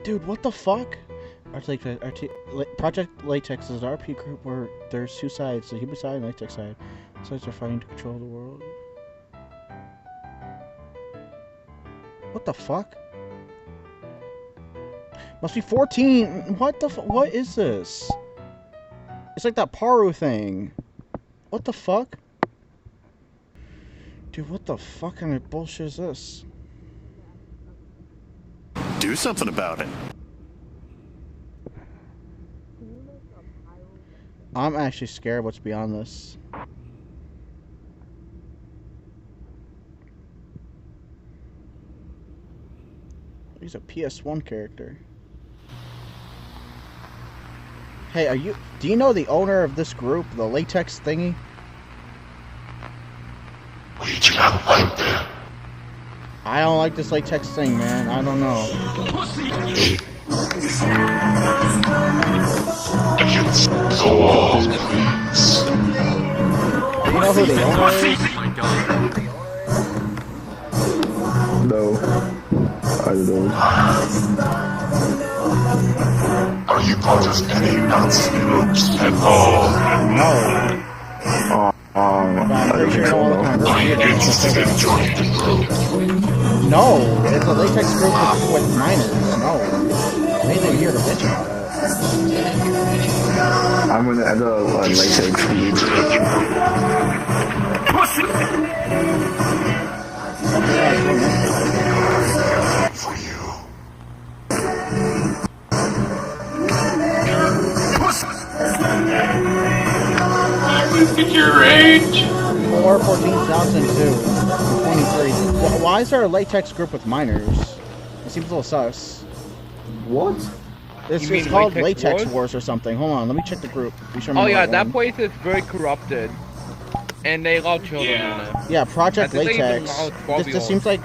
Dude, what the fuck? Project Latex is an RP group where there's two sides, the human side and the latex side. The sides are fighting to control the world. What the fuck? Must be 14. What the what is this? It's like that Paru thing. What the fuck? Dude, what the fuck kind of bullshit is this? Do something about it. I'm actually scared what's beyond this. He's a PS1 character. Hey, do you know the owner of this group, the latex thingy? We do not like that. I don't like this latex thing, man. I don't know. Against the wall, please. Do you know who the owner is? No. I don't. Are you part of any Nazi groups at all? No. I don't think so, no. Are you interested in joining the group? No, it's a latex group with minors. No. Anything here to bitch about it. I'm gonna end up on latex feed. For you. Look at your age. 14,002. 23. Why is there a latex group with minors? It seems a little sus. What? It's called Latex Wars or something. Hold on, let me check the group. Be sure Oh yeah, that place is very corrupted. And they allow children in it. Yeah, Project Latex. This seems like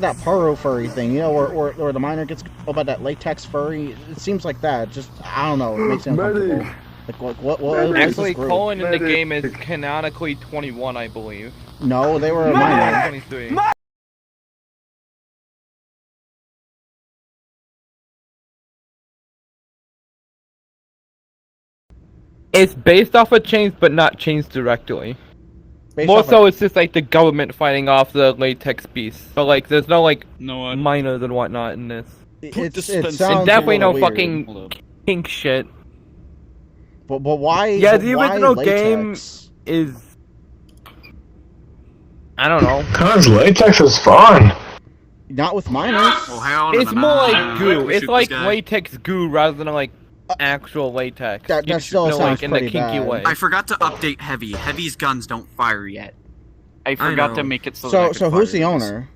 that Paro furry thing, you know, where the minor gets about that latex furry. It seems like that. Just I don't know. It makes me uncomfortable. Like what actually, Colin in the game is canonically 21, I believe. No, they were a minor. 23. It's based off of chains, but not chains directly. More so, it's just like the government fighting off the latex beasts. But like, there's no like minors and whatnot in this. It sounds and definitely no weird. fucking kink shit. But why? Yeah, the original latex? game is. I don't know. Cause latex is fun. Not with minors. Well, It's more like goo. It's like latex goo rather than like actual latex. That still sounds like in pretty the kinky bad. way. I forgot to update Heavy. Heavy's guns don't fire yet. I forgot to make it so. So who's the owner?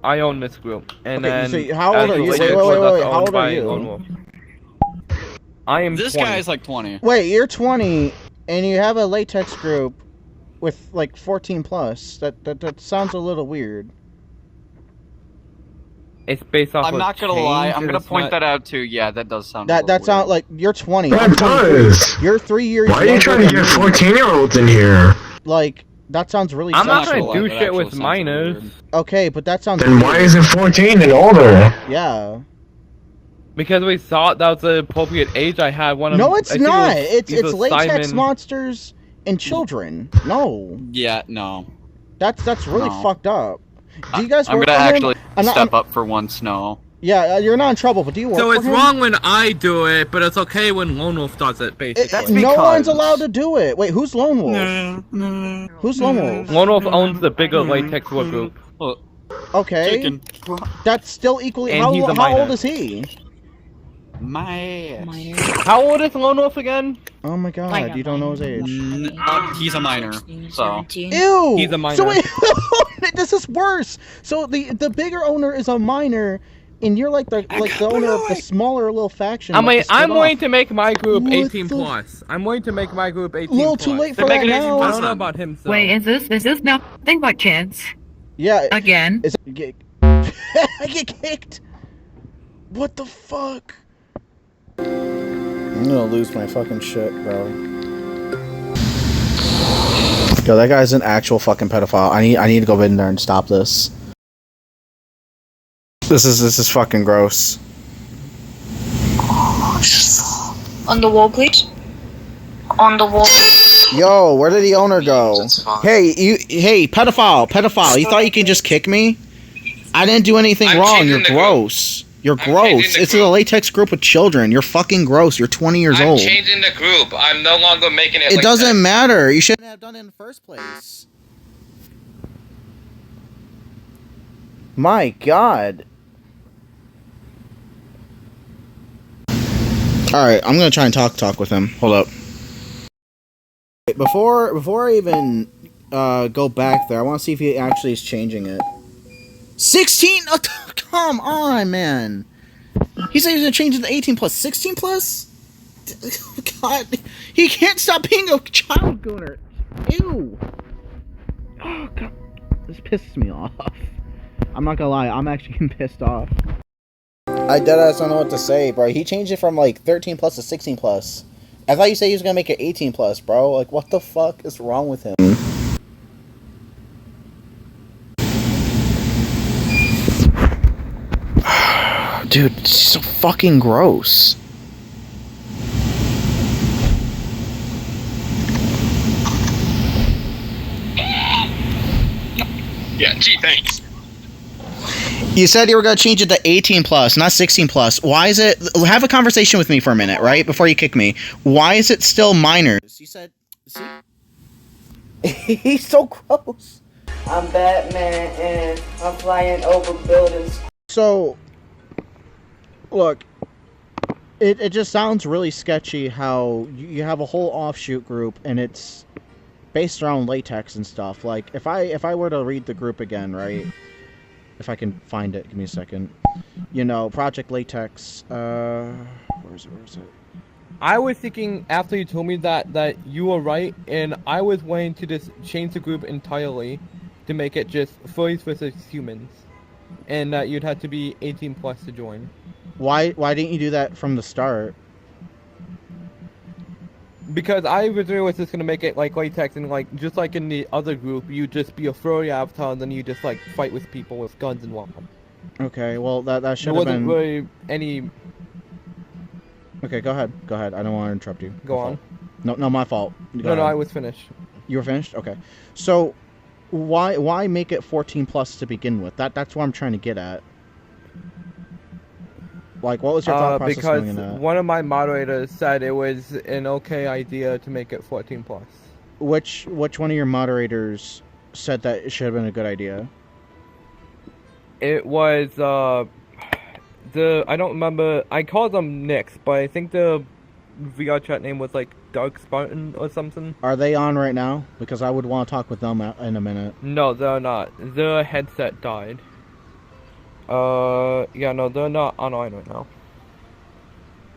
I own this group, and Okay, then so how old are you? Wait, how old are you? I am. This 20. guy's like 20. Wait, you're 20, and you have a latex group with like 14 plus. That sounds a little weird. It's based off. I'm not gonna lie. I'm gonna point that out too. Yeah, that does sound. That sounds like you're 20. That does. You're 3 years. Why are you trying to get 14-year-olds in here? Like that sounds really. I'm not sexual. gonna do shit with minors. Okay, but that sounds. Then why is it 14 and older? Yeah. Because we thought that was the appropriate age. I had one of. No, it's not. It's latex Simon. monsters and children. No. Yeah, no. That's really fucked up. Do you guys I'm work gonna for actually him? step up for once. No. Yeah, you're not in trouble, but do you work So for it's him? wrong when I do it, but it's okay when Lone Wolf does it. Basically, That's No because- one's allowed to do it. Wait, who's Lone Wolf? Who's Lone Wolf? Lone Wolf owns the bigger latex war group. Okay. Chicken. That's still equally. And How he's a old minor. is he? My ass. How old is Lone Wolf again? Oh my god, you don't know his age. He's a minor, so. Ew! He's a minor. So wait, this is worse. So the bigger owner is a minor, and you're like the owner of the smaller little faction. I'm split going off. to make my group What 18 the plus. I'm going to make my group 18 A little plus. too late for They're that making it now. I don't know about him. So. Wait, is this nothing but kids? Yeah. Again? I get kicked. What the fuck? I'm gonna lose my fucking shit, bro. Yo, that guy's an actual fucking pedophile. I need to go in there and stop this. This is fucking gross. On the wall, please. On the wall. Yo, where did the owner go? Hey, pedophile. You thought you could just kick me? I didn't do anything wrong. You're gross. You're gross. This is a latex group with children. You're fucking gross. You're 20 years old. I'm changing the group. I'm no longer making it. It doesn't matter. You shouldn't have done it in the first place. My God. All right, I'm gonna try and talk with him. Hold up. Before I even go back there, I want to see if he actually is changing it. 16? Oh, come on, man. He said he's gonna change it to 18 plus. 16 plus? God, he can't stop being a child gooner. Ew. Oh God, this pisses me off. I'm not gonna lie, I'm actually getting pissed off. I deadass don't know what to say, bro. He changed it from like 13 plus to 16 plus. I thought you said he was gonna make it 18 plus, bro. Like, what the fuck is wrong with him? Dude, it's so fucking gross. Yeah, gee, thanks. You said you were going to change it to 18 plus, not 16 plus. Why is it... Have a conversation with me for a minute, right? Before you kick me. Why is it still minors? You said... See? He's so gross. I'm Batman and I'm flying over buildings. So... Look... It just sounds really sketchy how you have a whole offshoot group and it's based around latex and stuff. Like, if I were to read the group again, right... If I can find it, give me a second. You know, Project Latex. Where is it? I was thinking after you told me that you were right, and I was wanting to just change the group entirely to make it just furries versus humans, and that you'd have to be 18 plus to join. Why didn't you do that from the start? Because I originally was just gonna make it like latex, and like just like in the other group, you just be a furry avatar, and then you just like fight with people with guns and whatnot. Okay, well that should have been. There wasn't really any. Okay, go ahead. I don't want to interrupt you. Go on. No, my fault. No, I was finished. You were finished? Okay. So, why make it 14 plus to begin with? That's what I'm trying to get at. Like, what was your thought process going in that? Because one of my moderators said it was an okay idea to make it 14 plus. Which one of your moderators said that it should have been a good idea? It was I don't remember. I called them Nicks, but I think the VR chat name was like Dark Spartan or something. Are they on right now? Because I would want to talk with them in a minute. No, they're not. Their headset died. Yeah, no, they're not online right now.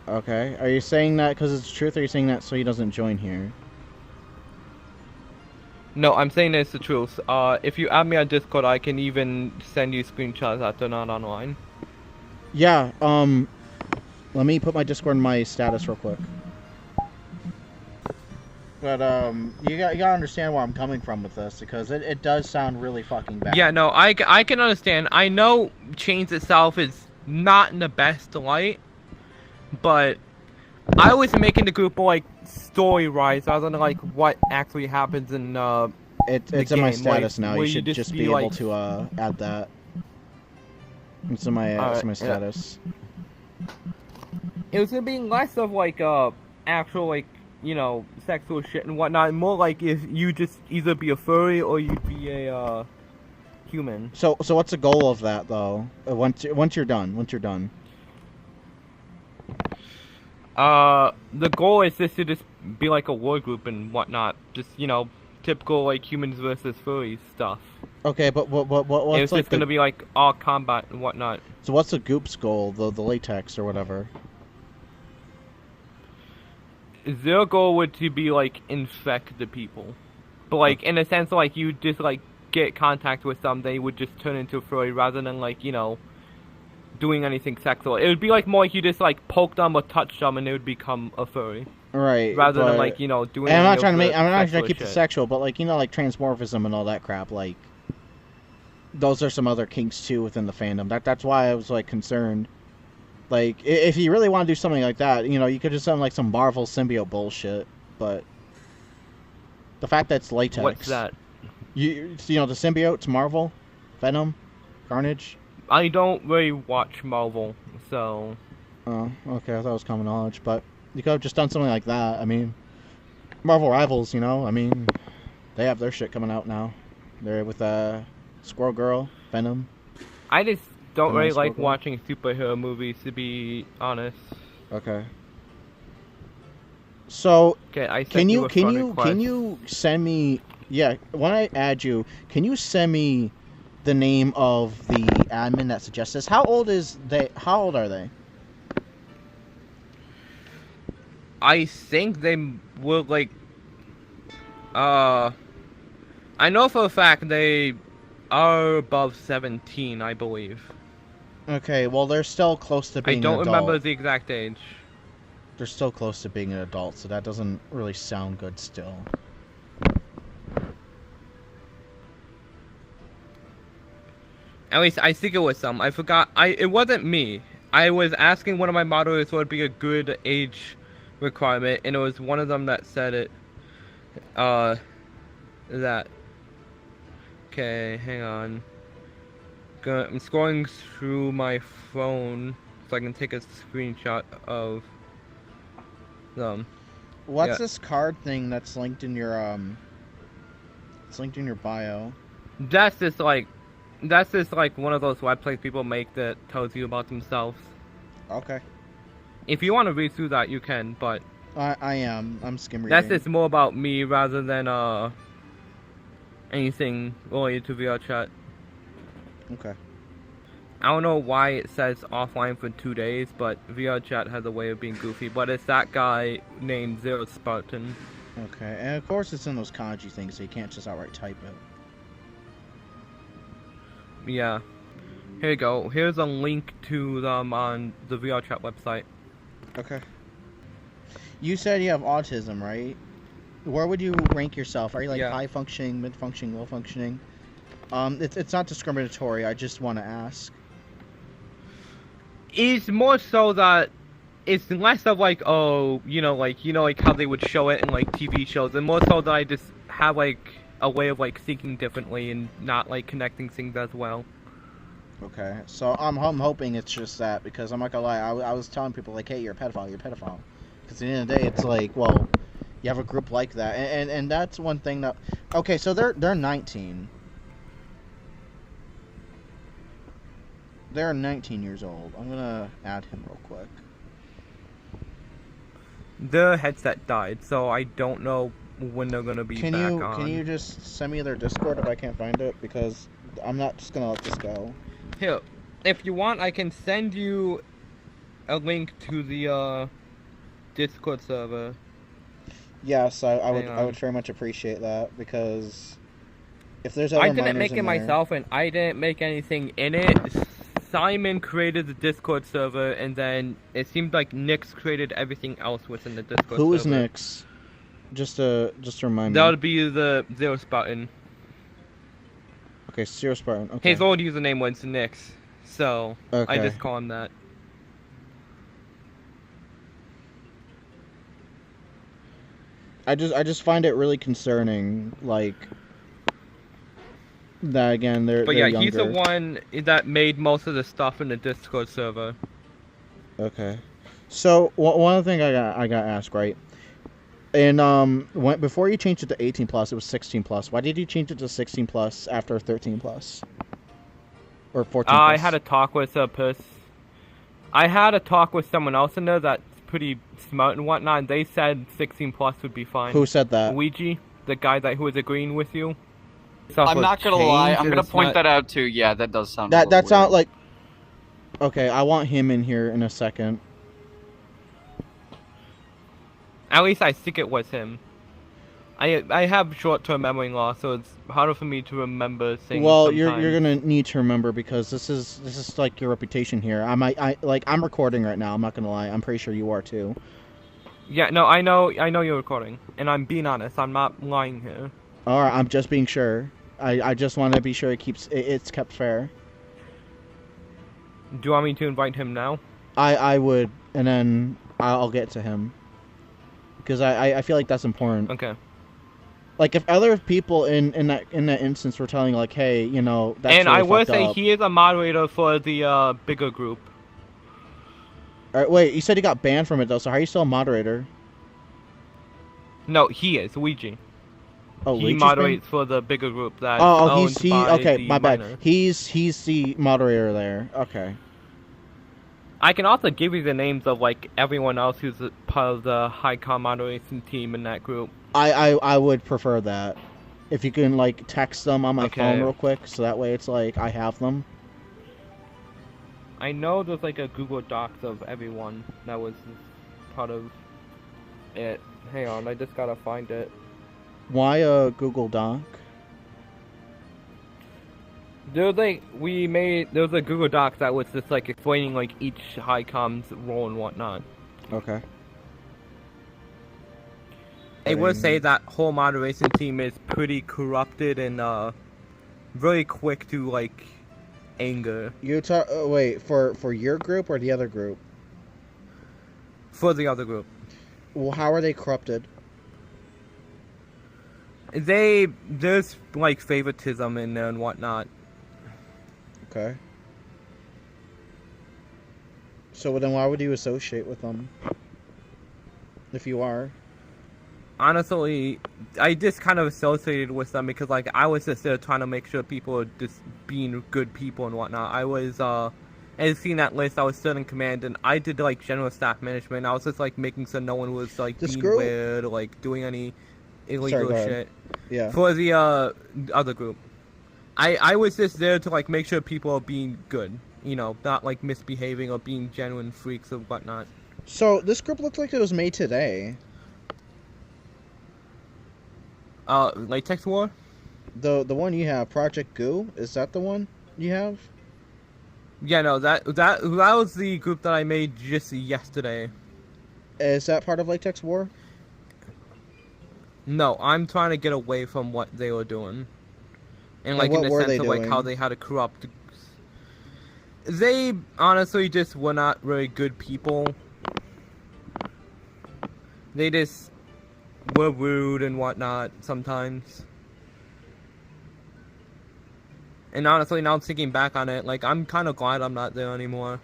Okay. Are you saying that because it's the truth, or are you saying that so he doesn't join here? No, I'm saying it's the truth. If you add me on Discord, I can even send you screenshots that they're not online. Yeah, let me put my Discord in my status real quick. But, you gotta understand where I'm coming from with this, because it does sound really fucking bad. Yeah, no, I can understand. I know Chains itself is not in the best light, but I was making the group like story-wise, rather than like what actually happens in it's in my status now. You should just be able to add that. It's in my status. Yeah. It was gonna be less of like actual like, you know, sexual shit and whatnot, more like if you just either be a furry or you be a human. So what's the goal of that though? Once you're done. The goal is just to just be like a war group and whatnot. Just, you know, typical like humans versus furries stuff. Okay, but what's it's like just gonna be like all combat and whatnot. So what's the goop's goal? The latex or whatever? Their goal would to be like infect the people, but like in a sense like you just like get contact with them, they would just turn into a furry rather than like, you know, doing anything sexual. It would be like more like you just like poke them or touch them and they would become a furry. Right. Rather than like, you know, doing. And I'm not trying to keep it sexual, but like, you know, like transmorphism and all that crap. Like, those are some other kinks too within the fandom. That's why I was like concerned. Like, if you really want to do something like that, you know, you could just sound like some Marvel symbiote bullshit. But the fact that it's latex. What's that? You know, the symbiotes, Marvel, Venom, Carnage. I don't really watch Marvel, so. Oh, okay. I thought it was common knowledge, but you could have just done something like that. I mean, Marvel Rivals, you know. I mean, they have their shit coming out now. They're with Squirrel Girl, Venom. I just don't really like Girl. watching superhero movies, to be honest. Okay. So, Okay, can you send me? Yeah, when I add you, can you send me the name of the admin that suggests this? How old are they? I think they will, like, I know for a fact they are above 17, I believe. Okay, well, they're still close to being I don't an adult. remember the exact age. They're still close to being an adult, so that doesn't really sound good still. At least I think it was some. I forgot. It wasn't me. I was asking one of my moderators what would be a good age requirement, and it was one of them that said it. That. Okay, hang on. I'm scrolling through my phone so I can take a screenshot of them. What's this card thing that's linked in your It's linked in your bio. That's just like one of those websites people make that tells you about themselves. Okay. If you want to read through that, you can, but I'm skim reading. that's just more about me rather than anything related to VR chat. Okay. I don't know why it says offline for 2 days, but VR chat has a way of being goofy. But it's that guy named Zero Spartan. Okay, and of course it's in those kanji things, so you can't just outright type it. Yeah. Here you go. Here's a link to them on the VR chat website. Okay. You said you have autism, right? Where would you rank yourself? Are you like high functioning, mid functioning, low functioning? It's not discriminatory. I just want to ask. It's more so that it's less of like, oh, like how they would show it in like TV shows, and more so that I just have like a way of like thinking differently and not like connecting things as well. Okay, so I'm hoping it's just that, because I'm not gonna lie, I was telling people like, hey, you're a pedophile, because at the end of the day, it's like, well, you have a group like that, and that's one thing that, okay, so they're 19. They're 19 years old. I'm gonna add him real quick. The headset died, so I don't know when they're gonna be back on. Can you just send me their Discord if I can't find it? Because I'm not just gonna let this go. Here, if you want, I can send you a link to the Discord server. Yes, I would very much appreciate that, because if there's other I didn't make it myself, and I didn't make anything in it. Simon created the Discord server, and then it seemed like Nyx created everything else within the Discord server. Who is Nyx? Just to remind me. That would be the Zero Spartan. Okay, Zero Spartan. Okay. His old username was Nyx, so okay. I just call him that. I just find it really concerning, like, that again, they're younger. He's the one that made most of the stuff in the Discord server. Okay. So, one other thing I got asked, right? And before you changed it to 18 plus, it was 16 plus. Why did you change it to 16 plus after 13 plus? Or 14 plus? I had a talk with a person. I had a talk with someone else in there that's pretty smart and whatnot, and they said 16 plus would be fine. Who said that? Luigi, the guy who was agreeing with you. I'm not gonna lie, I'm gonna point that out too. Yeah, that does sound that sounds like... Okay, I want him in here in a second. At least I think it was him. I have short-term memory loss, so it's harder for me to remember things. Well, sometimes. you're gonna need to remember, because this is like your reputation here. I'm recording right now. I'm not gonna lie. I'm pretty sure you are too. Yeah, no, I know you're recording, and I'm being honest. I'm not lying here. All right, I'm just being sure. I just want to be sure it's kept fair. Do you want me to invite him now? I would, and then I'll get to him. Because I feel like that's important. Okay. Like if other people in that instance were telling like, hey, you know, that's and really I would say up. he is a moderator for the bigger group. All right, wait, you said he got banned from it though, so how are you still a moderator? No, he is Luigi. Oh, he Luigi's moderates for the bigger group that. Okay, my bad. Minor. He's the moderator there. Okay. I can also give you the names of like everyone else who's a part of the high-com moderation team in that group. I would prefer that. If you can like text them on my phone real quick, so that way it's like I have them. I know there's like a Google Docs of everyone that was part of it. Hang on, I just gotta find it. Why a Google Doc? There's a Google Doc that was just like explaining like each high-com's role and whatnot. Okay. I would say that whole moderation team is pretty corrupted and very quick to like anger. You wait for your group or the other group? For the other group. Well, how are they corrupted? There's like favoritism in there and whatnot. Okay. So then why would you associate with them? If you are. Honestly, I just kind of associated with them because like I was just there trying to make sure people are just being good people and whatnot. I was and seeing that list, I was still in command, and I did like general staff management. I was just like making sure no one was like being weird, or, like doing any illegal shit. Yeah. For the other group, I was just there to like make sure people are being good, you know, not like misbehaving or being genuine freaks or whatnot. So this group looked like it was made today. Latex War? The one you have, Project Goo, is that the one you have? Yeah, no, that was the group that I made just yesterday. Is that part of Latex War? No, I'm trying to get away from what they were doing. And like in the sense of like how they had to corrupt. They honestly just were not very good people. They just were rude and whatnot sometimes. And honestly, now thinking back on it, like I'm kind of glad I'm not there anymore.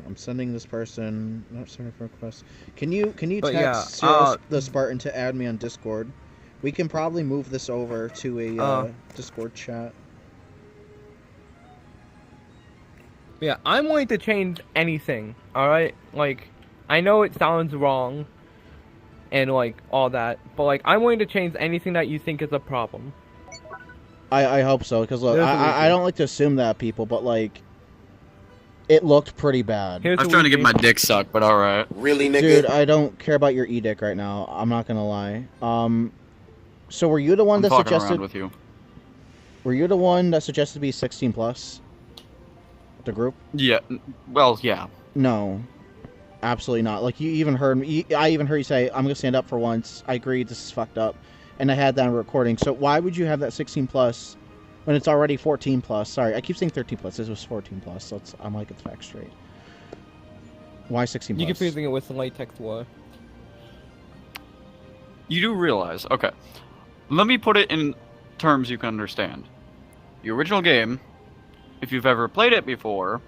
I'm sending this person. Not sending for request. Can you But text the Spartan to add me on Discord? We can probably move this over to a Discord chat. Yeah, I'm willing to change anything. All right, like I know it sounds wrong, and like all that, but like I'm willing to change anything that you think is a problem. I hope so, because look, I don't like to assume that people, but like. It looked pretty bad. I was trying to get my dick sucked, but alright. Really, nigga? Dude, I don't care about your edict right now. I'm not gonna lie. So were you the one that suggested... around with you. Were you the one that suggested to be 16 plus? The group? Yeah. Well, yeah. No. Absolutely not. Like, you even heard me... I even heard you say, I'm gonna stand up for once. I agree, this is fucked up. And I had that on recording. So why would you have that 16 plus... when it's already 14 plus. Sorry, I keep saying 13 plus. This was 14 plus, so I'm like, it's back straight. Why 16 plus? You're confusing it with the Latex War. You do realize, okay. Let me put it in terms you can understand. The original game, if you've ever played it before,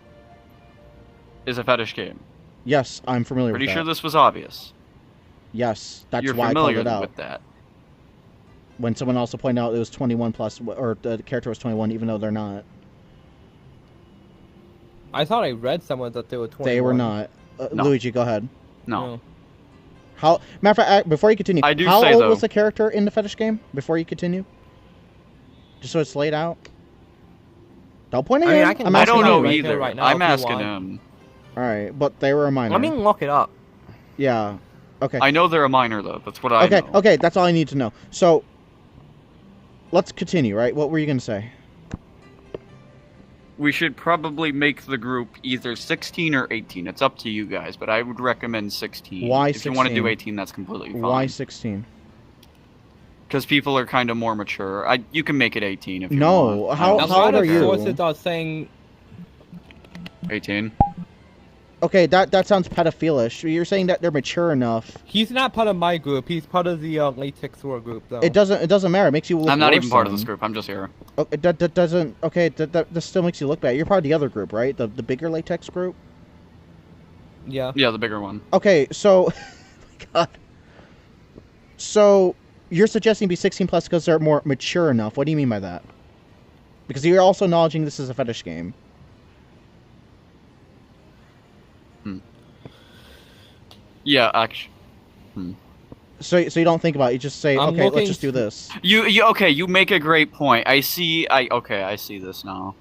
is a fetish game. Yes, I'm familiar with that. Pretty sure this was obvious. Yes, that's You're why I called familiar it out. with that. When someone also pointed out it was 21 plus, or the character was 21, even though they're not. I thought I read somewhere that they were 21. They were not. No. Luigi, go ahead. No. How? Matter of fact, before you continue, I do how say, old though, was the character in the fetish game? Before you continue, just so it's laid out. Don't point at him. I don't know right either. Right now I'm asking him. All right, but they were a minor. Let me look it up. Yeah. Okay. I know they're a minor though. That's what I know. Okay. That's all I need to know. So. Let's continue, right? What were you going to say? We should probably make the group either 16 or 18. It's up to you guys, but I would recommend 16. Why 16? If you want to do 18, that's completely fine. Why 16? Because people are kind of more mature. You can make it 18 if you want. No, how old are you? Sources are saying 18. Okay, that sounds pedophilish. You're saying that they're mature enough. He's not part of my group. He's part of the latex war group, though. It doesn't matter. It makes you look. I'm not even part of this group. I'm just here. Okay, that doesn't. Okay, that still makes you look bad. You're part of the other group, right? The bigger latex group. Yeah. Yeah, the bigger one. Okay, so, God. So you're suggesting be 16 plus because they're more mature enough. What do you mean by that? Because you're also acknowledging this is a fetish game. Yeah, actually. So you don't think about it. You just say, okay, let's just do this. You make a great point. I see this now.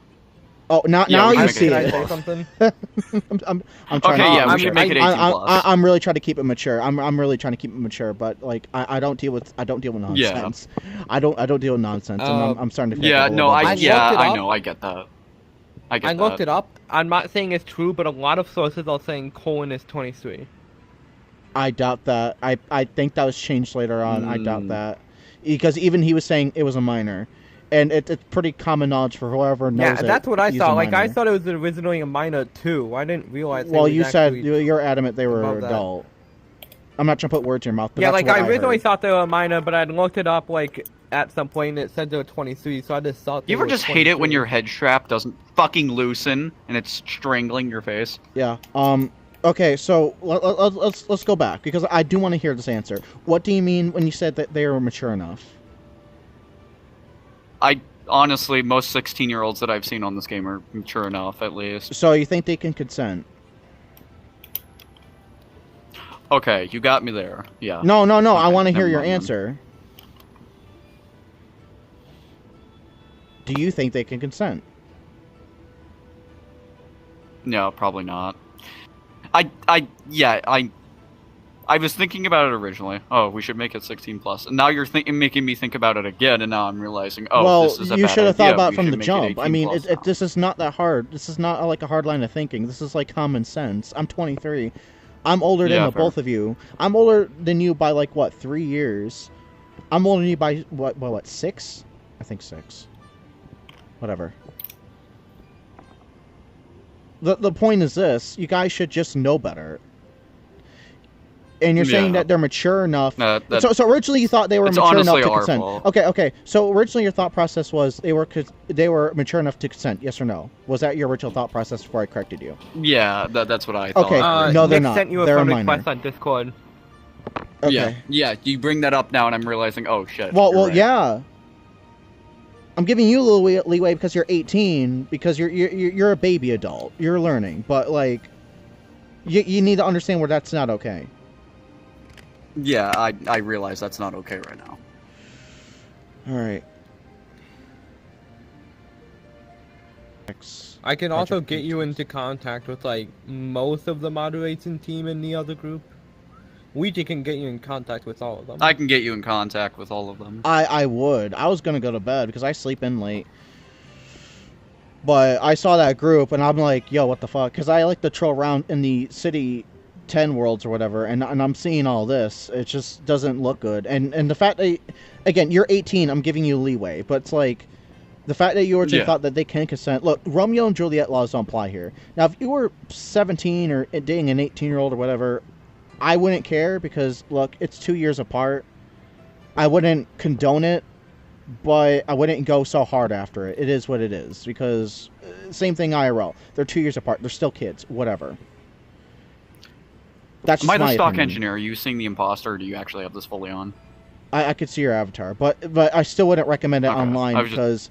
Oh, now you see it. Say something? I'm trying okay, we should make it 18 plus. I'm really trying to keep it mature. I'm really trying to keep it mature, but like I don't deal with nonsense. Yeah. I don't deal with nonsense, and I'm starting to feel I know. I get that. I looked it up. I'm not saying it's true, but a lot of sources are saying Colin is 23. I doubt that. I think that was changed later on. I doubt that. Because even he was saying it was a minor. And it's pretty common knowledge for whoever knows. Yeah, that's what I thought. Like, I thought it was originally a minor, too. I didn't realize. Well, you said you're adamant they were adult. I'm not trying to put words in your mouth, but yeah, that's like, what I originally heard. thought they were a minor, but I'd looked it up, like, at some point, and it said they were 23, so I just thought they You ever were just 23. hate it when your head strap doesn't fucking loosen, and it's strangling your face? Yeah, okay, so let's go back, because I do want to hear this answer. What do you mean when you said that they were mature enough? Honestly, most 16-year-olds that I've seen on this game are mature enough, at least. So you think they can consent? Okay, you got me there. Yeah. No, okay, I want to hear your answer. Do you think they can consent? No, probably not. I was thinking about it originally. Oh, we should make it 16 plus. And now you're making me think about it again, and now I'm realizing, oh, well, this is a bad idea. you should have thought about it from the make jump. I mean, plus this is not that hard. This is not like a hard line of thinking. This is like common sense. I'm 23. I'm older than both of you. I'm older than you by like what, 3 years? I'm older than you by what 6? I think 6. Whatever. The point is this: you guys should just know better. And you're saying that they're mature enough. So originally you thought they were mature enough to consent. Okay. So originally your thought process was they were mature enough to consent. Yes or no? Was that your original thought process before I corrected you? Yeah, that's what I thought. Okay. No, they're Nick not. Sent you a they're friend a minor. request on Discord. Okay. Yeah. You bring that up now, and I'm realizing, oh shit. Well, right. yeah. I'm giving you a little leeway because you're 18, because you're a baby adult. You're learning, but like, you need to understand where that's not okay. Yeah, I realize that's not okay right now. All right. I can also get you into contact with like most of the moderating team in the other group. We can get you in contact with all of them. I can get you in contact with all of them. I would. I was gonna go to bed because I sleep in late. But I saw that group and I'm like, yo, what the fuck? Because I like to troll around in the City 10 worlds or whatever, and I'm seeing all this. It just doesn't look good. And the fact that, again, you're 18, I'm giving you leeway, but it's like, the fact that you originally thought that they can consent. Look, Romeo and Juliet laws don't apply here. Now, if you were 17 or dating an 18-year-old or whatever, I wouldn't care because, look, it's 2 years apart. I wouldn't condone it, but I wouldn't go so hard after it. It is what it is, because same thing IRL. They're 2 years apart. They're still kids. Whatever. That's Am I the stock opinion. engineer? Are you seeing the imposter, or do you actually have this fully on? I could see your avatar, but I still wouldn't recommend it online because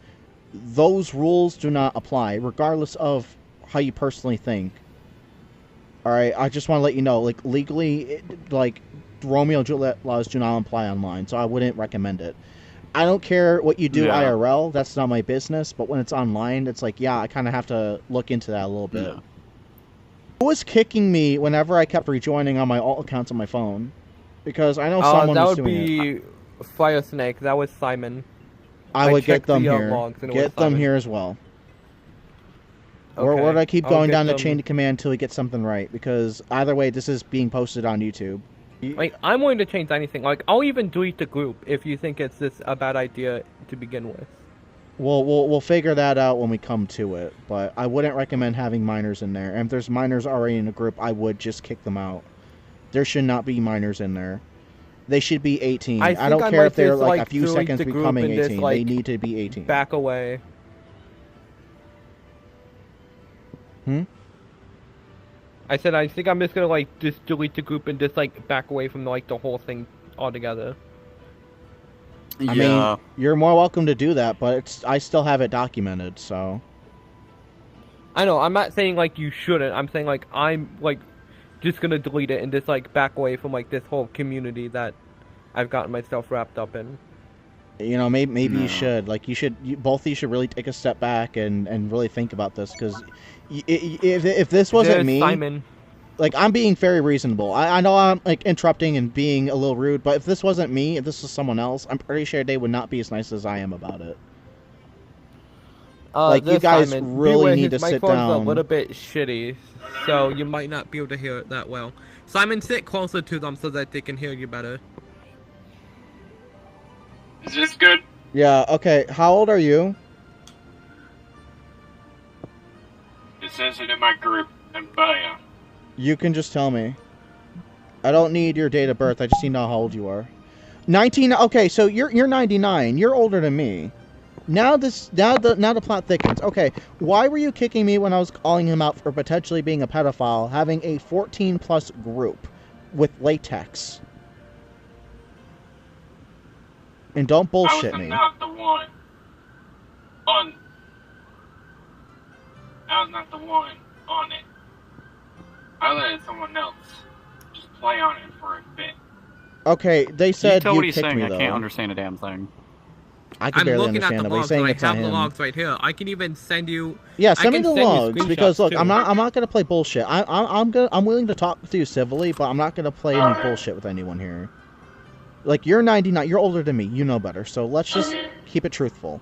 those rules do not apply, regardless of how you personally think. All right, I just want to let you know, like, legally, like, Romeo and Juliet laws do not apply online, so I wouldn't recommend it. I don't care what you do IRL, that's not my business, but when it's online, it's like, yeah, I kind of have to look into that a little bit. Yeah. Who was kicking me whenever I kept rejoining on my alt accounts on my phone? Because I know someone was doing it. That would be Fire Snake. That was Simon. I would get them here. Get them Simon. here as well. Okay. Or would I keep I'll going get down the them. chain of command until we get something right? Because either way, this is being posted on YouTube. Like, I'm willing to change anything. Like, I'll even delete the group if you think it's just a bad idea to begin with. We'll figure that out when we come to it, but I wouldn't recommend having minors in there. And if there's minors already in a group, I would just kick them out. There should not be minors in there. They should be 18. I don't care if they're like a few seconds becoming 18. Just, like, they need to be 18. Back away. I said I think I'm just gonna like just delete the group and just like back away from like the whole thing altogether. I mean, you're more welcome to do that, but I still have it documented, so. I know. I'm not saying like you shouldn't. I'm saying like I'm like just gonna delete it and just like back away from like this whole community that I've gotten myself wrapped up in. You know, maybe you should. Like, both of you should really take a step back and really think about this, because if this wasn't me, Simon. Like, I'm being very reasonable. I know I'm like interrupting and being a little rude, but if this wasn't me, if this was someone else, I'm pretty sure they would not be as nice as I am about it. Like, you guys Simon, really need to sit down. My phone's a little bit shitty, so you might not be able to hear it that well. Simon, sit closer to them so that they can hear you better. Is this good? Yeah, okay. How old are you? It says it in my group and bio. You can just tell me. I don't need your date of birth. I just need to know how old you are. 19. Okay, so you're 99. You're older than me. Now the plot thickens. Okay, why were you kicking me when I was calling him out for potentially being a pedophile, having a 14+ group with latex? And don't bullshit me. I was not the one on it. I let someone else just play on it for a bit. Okay, they said you you what he's kicked saying. me, I though. can't understand a damn thing. I can barely understand it, but he's saying it's on him. I have the logs right here. I can even send you. Yeah, send me the logs, because look, I'm not gonna play bullshit. I'm willing to talk with you civilly, but I'm not gonna play any bullshit with anyone here. Like, you're 99. You're older than me. You know better. So let's just keep it truthful.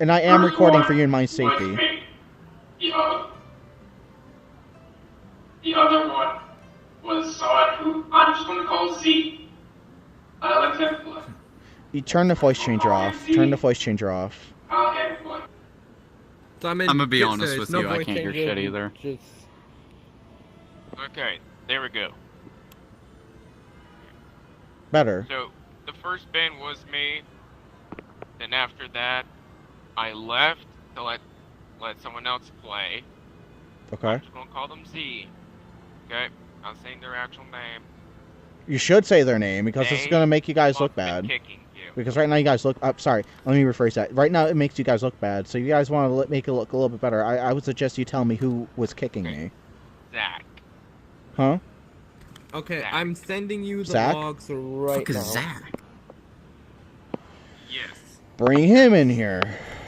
And I am recording for you and my safety. The other one was someone who I'm just going to call Z. I like that blood. You turn the voice changer off. Turn the voice changer off. Simon, I'm gonna be honest with you. I can't hear shit either. Okay, there we go. Better. So, the first ban was me. Then after that, I left to let someone else play. Okay. I'm just gonna call them Z. Okay? Not saying their actual name. You should say their name, because it's gonna make you guys look bad. Because right now you guys look... sorry, let me rephrase that. Right now it makes you guys look bad, so you guys want to make it look a little bit better. I would suggest you tell me who was kicking me. Zach. Huh? Okay, I'm sending you the Zach? logs right now. Zach? Yes. Bring him in here.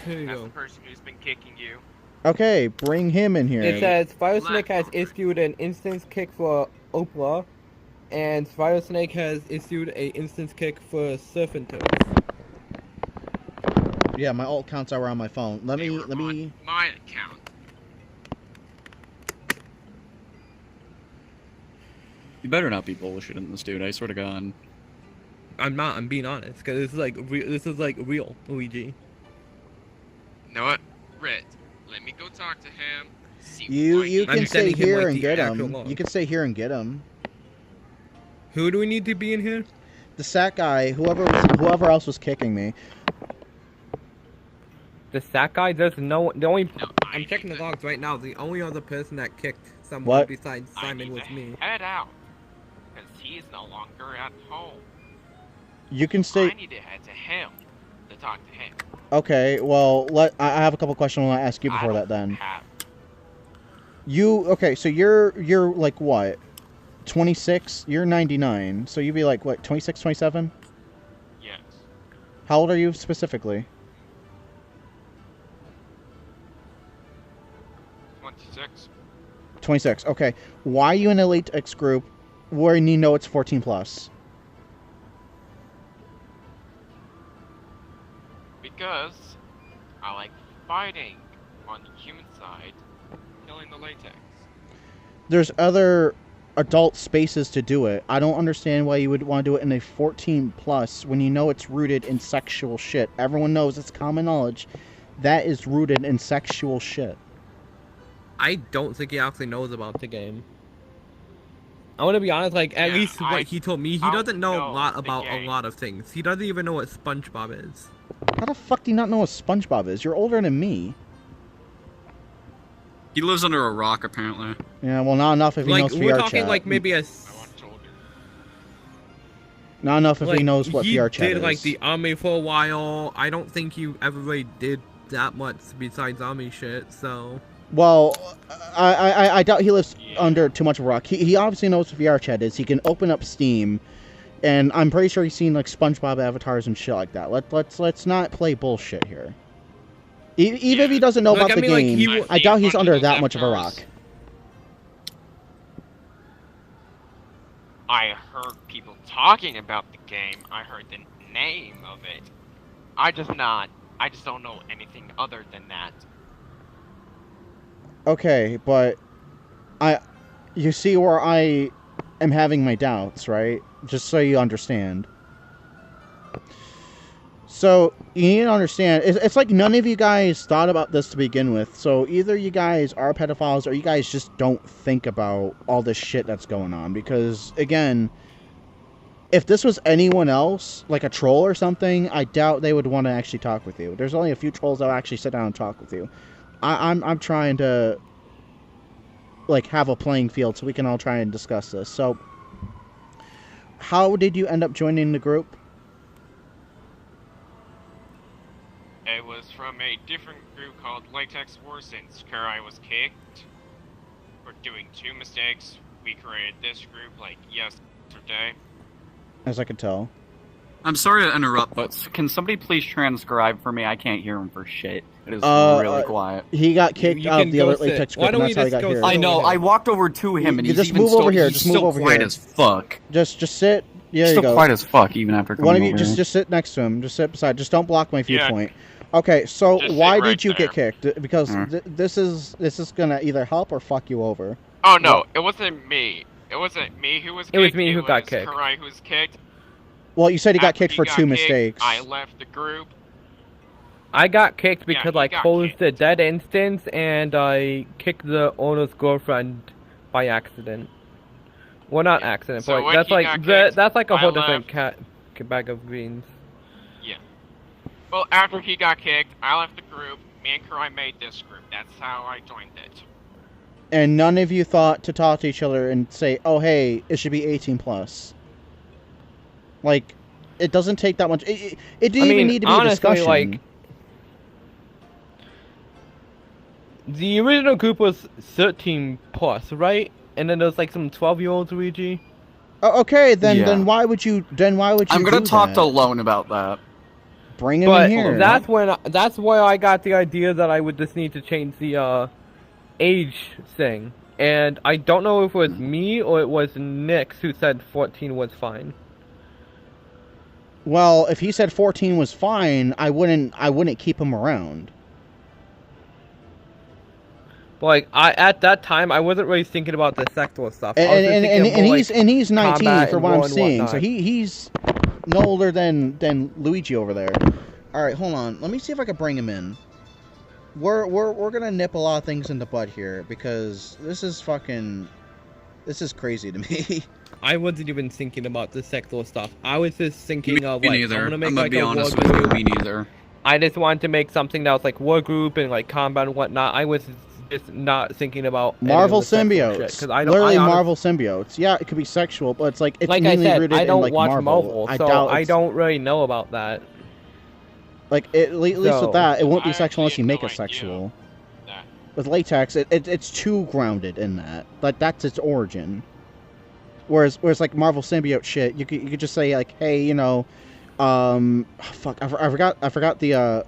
Here you That's go. the person who's been kicking you. Okay, bring him in here. It says Firesnake has issued an instance kick for Opla, and Firesnake has issued a instance kick for Surfington. Yeah, my alt accounts are on my phone. Let me. My account. You better not be bullshitting this dude. I swear to God. I'm not. I'm being honest, because this is like real, Luigi. You know what? Red, let me go talk to him. You can stay here and get him. You can stay here and get him. Who do we need to be in here? The sack guy, whoever else was kicking me. The sack guy? There's no. The only. No, I'm checking the logs right now. The only other person that kicked someone besides Simon was me. Head out, because he's no longer at home. You can stay. I need to head to him to talk to him. Okay, well, I have a couple questions I want to ask you before that. Then. Okay? So you're like what? 26? You're 99. So you'd be like what? 26, 27? Yes. How old are you specifically? 26. 26. Okay. Why are you in a latex group where you know it's 14+? Because I like fighting on the human side, killing the latex. there's other adult spaces to do it. I don't understand why you would want to do it in a 14+ when you know it's rooted in sexual shit. Everyone knows, it's common knowledge, that is rooted in sexual shit. I don't think he actually knows about the game. I want to be honest, like, at least what he told me, he doesn't know a lot about a lot of things. He doesn't even know what SpongeBob is. How the fuck do you not know what SpongeBob is? You're older than me. He lives under a rock, apparently. Yeah, well, not enough if he knows VR chat. We're talking, like, maybe a... Not enough if he knows what VR chat is. He did, like, the army for a while. I don't think he ever really did that much besides army shit, so... Well, I doubt he lives under too much of a rock. He obviously knows what VR chat is. He can open up Steam, and I'm pretty sure he's seen, like, SpongeBob avatars and shit like that. Let's not play bullshit here. Even if he doesn't know about the game, I doubt he's under that much of a rock. I heard people talking about the game. I heard the name of it. I just don't know anything other than that. Okay, but you see where I am having my doubts, right? Just so you understand. So, you need to understand, it's like none of you guys thought about this to begin with. So, either you guys are pedophiles or you guys just don't think about all this shit that's going on. Because, again, if this was anyone else, like a troll or something, I doubt they would want to actually talk with you. There's only a few trolls that will actually sit down and talk with you. I'm trying to, like, have a playing field so we can all try and discuss this. So, how did you end up joining the group? It was from a different group called Latex War since Kurai was kicked for doing 2 mistakes. We created this group, like, yesterday. As I could tell. I'm sorry to interrupt, but can somebody please transcribe for me? I can't hear him for shit. It is really quiet. He got kicked out of the other Latex group, and that's how he got here. I know, I walked over to him, and he's just even move over here. Just move still over quiet here. as fuck. Just sit. Yeah, He's still quiet as fuck, even after coming One of you, over just here. sit next to him. Just sit beside. Just don't block my viewpoint. Okay, so why did you get kicked? Because this is gonna either help or fuck you over. Oh no, it wasn't me. It wasn't me who was kicked. It was me who got kicked. Kurai who was kicked. Well, you said he got kicked for 2 mistakes. I left the group. I got kicked because I closed a dead instance and I kicked the owner's girlfriend by accident. Well, not accident, So but that's like a whole different bag of greens. Yeah. Well, after he got kicked, I left the group. Me and Kurai made this group. That's how I joined it. And none of you thought to talk to each other and say, "Oh, hey, it should be 18+." Like, it doesn't take that much. It didn't even need to be honestly, a discussion. Like, the original group was 13+, right? And then there's like some 12-year-olds, Luigi. Oh, okay, then why would you? I'm gonna talk to Lone about that. Bring him in here. That's why I got the idea that I would just need to change the age thing. And I don't know if it was me or it was Nix who said 14 was fine. Well, if he said 14 was fine, I wouldn't keep him around. Like, at that time, I wasn't really thinking about the sexual stuff. And he's 19 for what I'm seeing, so he's no older than Luigi over there. All right, hold on. Let me see if I can bring him in. We're gonna nip a lot of things in the bud here because this is crazy to me. I wasn't even thinking about the sexual stuff. I was just thinking of, like, neither. I'm gonna make, I'm gonna like, be a honest war with group. you, me neither. I just wanted to make something that was, like, war group and, like, combat and whatnot. I was just not thinking about Marvel symbiotes. Literally Marvel symbiotes. Yeah, it could be sexual, but it's like, it's like mainly I said, rooted I don't in, like, watch Marvel. so I don't really know about that. Like, at least with that, it won't be sexual unless you make it sexual. With latex, it's too grounded in that. Like, that's its origin. Whereas like Marvel symbiote shit, you could just say, like, hey, you know, fuck, I forgot the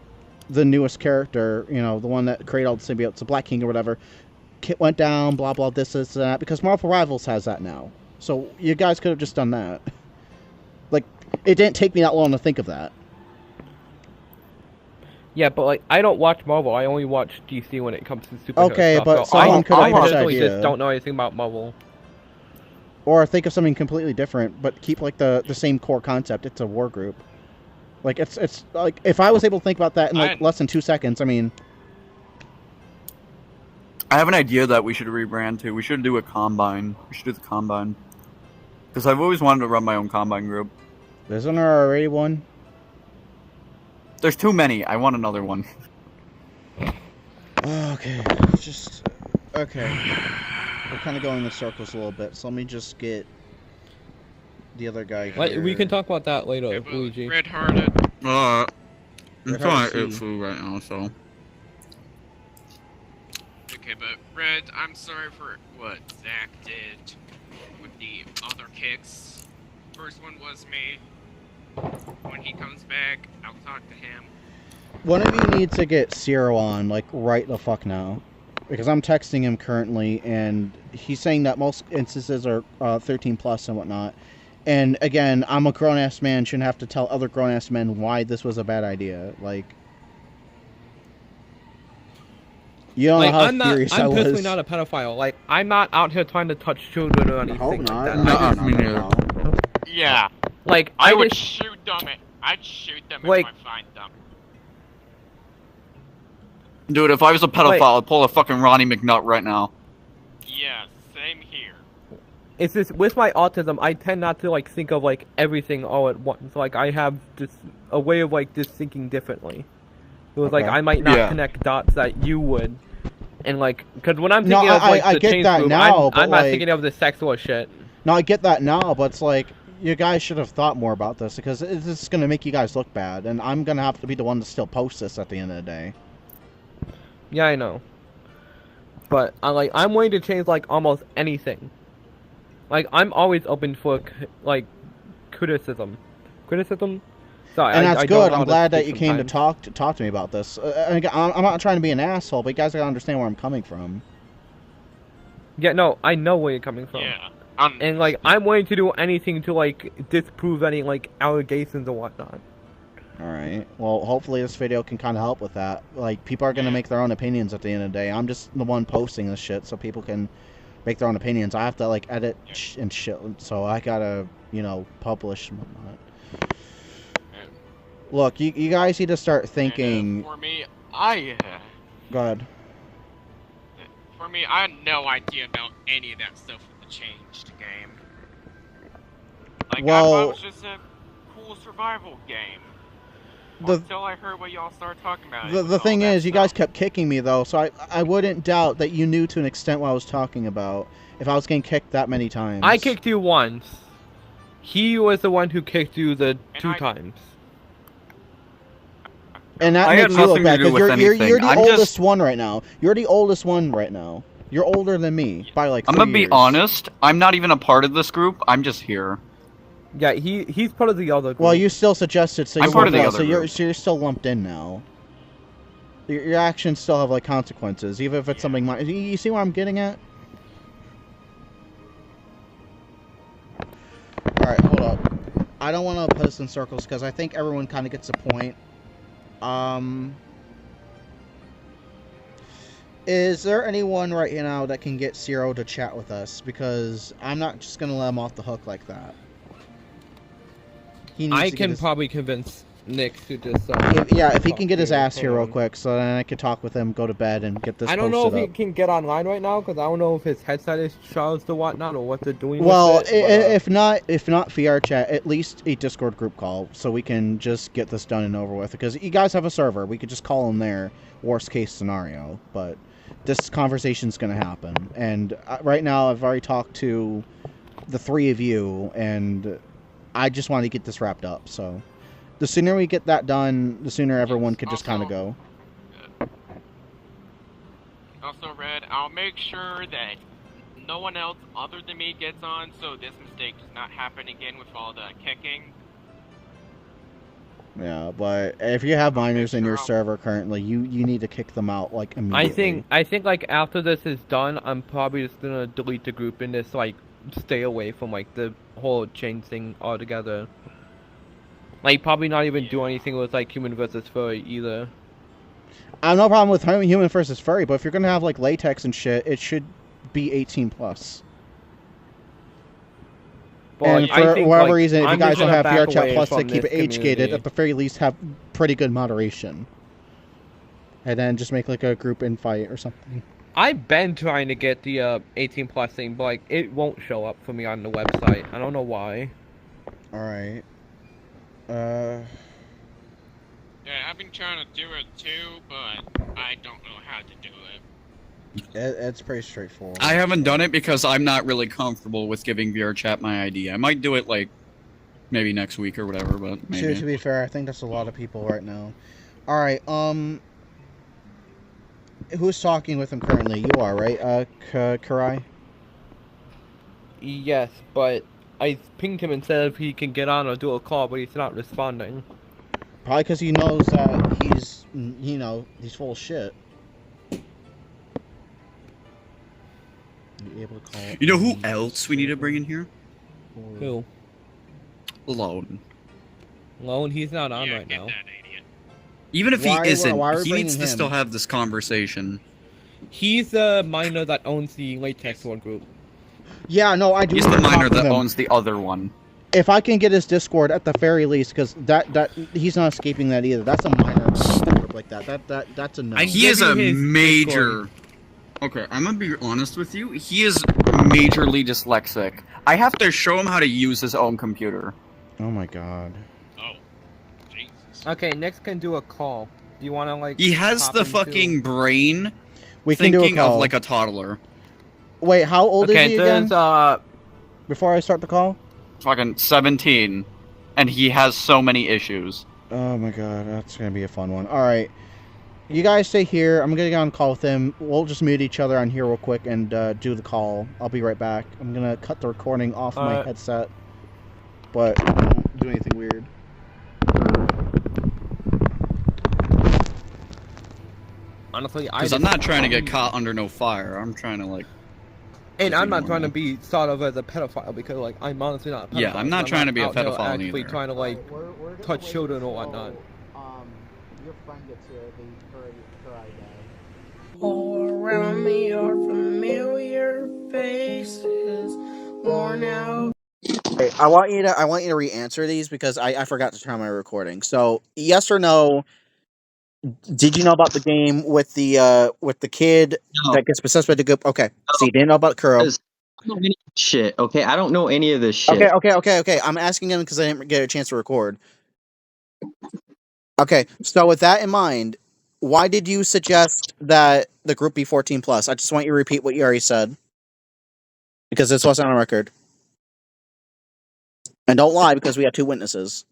newest character, you know, the one that created all the symbiotes, the Black King or whatever. Kit went down, blah blah, this and that, because Marvel Rivals has that now. So you guys could have just done that. Like, it didn't take me that long to think of that. Yeah, but like I don't watch Marvel. I only watch DC when it comes to superhero Okay, stuff. but So someone could have I pitched personally idea. just don't know anything about Marvel. Or think of something completely different, but keep like the same core concept. It's a war group. Like it's like if I was able to think about that in like less than 2 seconds, I mean. I have an idea that we should rebrand to. We should do a combine. We should do the combine. Because I've always wanted to run my own combine group. Isn't there already one? There's too many. I want another one. Okay, just okay. We're kind of going in circles a little bit, so let me just get the other guy here. We can talk about that later, Luigi. Red-hearted. I'm trying to Red-hearted eat food right now, so. Okay, but Red, I'm sorry for what Zach did with the other kicks. First one was me. When he comes back, I'll talk to him. One of you needs to get Zero on, like, right the fuck now. Because I'm texting him currently, and he's saying that most instances are 13 plus and whatnot. And again, I'm a grown-ass man, shouldn't have to tell other grown-ass men why this was a bad idea. Like, you don't know how furious I was. I'm personally not a pedophile. Like, I'm not out here trying to touch children or anything like that. No. Yeah. Like, I would shoot them. I'd shoot them if I find them. Dude, if I was a pedophile, I'd pull a fucking Ronnie McNutt right now. Yeah, same here. It's just, with my autism, I tend not to, like, think of, like, everything all at once. Like, I have just a way of, like, just thinking differently. It was like, I might not connect dots that you would. And, like, because when I'm thinking of, like, the change group, I'm not thinking of the sexual shit. No, I get that now, but it's like, you guys should have thought more about this, because this is going to make you guys look bad, and I'm going to have to be the one to still post this at the end of the day. Yeah, I know. But, I'm willing to change, like, almost anything. Like, I'm always open for, like, criticism. Criticism? Sorry, and that's good. I'm glad that you came to talk to me about this. I'm not trying to be an asshole, but you guys gotta understand where I'm coming from. Yeah, no, I know where you're coming from. Yeah. And, like, I'm willing to do anything to, like, disprove any, like, allegations or whatnot. Alright. Well, hopefully this video can kind of help with that. Like, people are gonna make their own opinions at the end of the day. I'm just the one posting this shit so people can make their own opinions. I have to, like, edit and shit, so I gotta, you know, publish and whatnot. Look, you guys need to start thinking... And, for me, Go ahead. For me, I had no idea about any of that stuff with the changed game. Like, I thought it was just a cool survival game. Until I heard what y'all started talking about. The thing is, you guys kept kicking me, though, so I wouldn't doubt that you knew to an extent what I was talking about if I was getting kicked that many times. I kicked you once. He was the one who kicked you the 2 times. And that makes you look bad, because you're the oldest one right now. You're the oldest one right now. You're older than me by, like, 3 I'm gonna be years. honest, I'm not even a part of this group, I'm just here. Yeah, he's part of the other group. Well, you still suggested, so I'm part of the other group. So you're still lumped in now. Your actions still have, like, consequences, even if it's something... You see what I'm getting at? Alright, hold up. I don't want to put us in circles, because I think everyone kind of gets the point. Is there anyone right now that can get Zero to chat with us? Because I'm not just going to let him off the hook like that. I can probably convince Nick to just... if he can get his ass here real quick, so then I can talk with him, go to bed, and get this posted up. I don't know if he can get online right now, because I don't know if his headset is charged or whatnot, or what they're doing well, with it. if not VR chat, at least a Discord group call, so we can just get this done and over with. Because you guys have a server, we could just call him there, worst case scenario. But this conversation's going to happen. And right now, I've already talked to the 3 of you, and I just want to get this wrapped up, so... The sooner we get that done, the sooner everyone could just kind of go. Also, Red, I'll make sure that no one else other than me gets on, so this mistake does not happen again with all the kicking. Yeah, but if you have minors in your server currently, you need to kick them out, like, immediately. I think like after this is done, I'm probably just gonna delete the group and just like stay away from like the whole change thing altogether. Like, probably not even do anything with, like, human versus furry either. I have no problem with human versus furry, but if you're gonna have like latex and shit, it should be 18 plus. And for whatever reason, if you guys don't have VRChat Plus to keep it age gated, at the very least have pretty good moderation. And then just make like a group invite or something. I've been trying to get the 18 plus thing, but like it won't show up for me on the website. I don't know why. Alright. Yeah, I've been trying to do it too, but I don't know how to do it. It's pretty straightforward. I haven't done it because I'm not really comfortable with giving VRChat my ID. I might do it like maybe next week or whatever, but maybe. To be fair, I think that's a lot of people right now. Alright, who's talking with him currently? You are, right, Karai? Yes, but I pinged him and said if he can get on or do a call, but he's not responding. Probably because he knows that he's, you know, he's full of shit. Be able to call. You know who else we need to bring in here? Who? Lone. Lone, he's not on right now. Even if he isn't, he needs to still have this conversation. He's the miner that owns the latex one group. Yeah, no, I do. He's the miner that owns the other one. If I can get his Discord at the very least, because that he's not escaping that either. That's a minor group like that. That's a no. He is a major. Okay, I'm gonna be honest with you. He is majorly dyslexic. I have to show him how to use his own computer. Oh my god. Oh, Jesus. Okay, next can do a call. Do you want to like? He has the fucking brain. We can do a call. Of like a toddler. Wait, how old is he again? Before I start the call? Fucking 17, and he has so many issues. Oh my god, that's gonna be a fun one. Alright. You guys stay here. I'm gonna get on a call with him. We'll just mute each other on here real quick and do the call. I'll be right back. I'm gonna cut the recording off my headset. But don't do anything weird. Honestly, because I'm not trying to get caught under no fire. I'm trying to like. And I'm not trying to be thought of as a pedophile because like I'm honestly not a pedophile. Yeah, I'm not trying to be a pedophile actually either. Trying to like touch children or whatnot. Your friend gets here, the Karai guy. All around me are familiar faces, worn out. Okay, I want you to re-answer these because I forgot to turn on my recording. So, yes or no? Did you know about the game with the kid that gets possessed by the goop? Okay, so you didn't know about Kuro. I don't know any shit. Okay, I don't know any of this shit. Okay. I'm asking him because I didn't get a chance to record. Okay, so with that in mind, why did you suggest that the group be 14 plus? I just want you to repeat what you already said because this wasn't on record. And don't lie because we have two witnesses.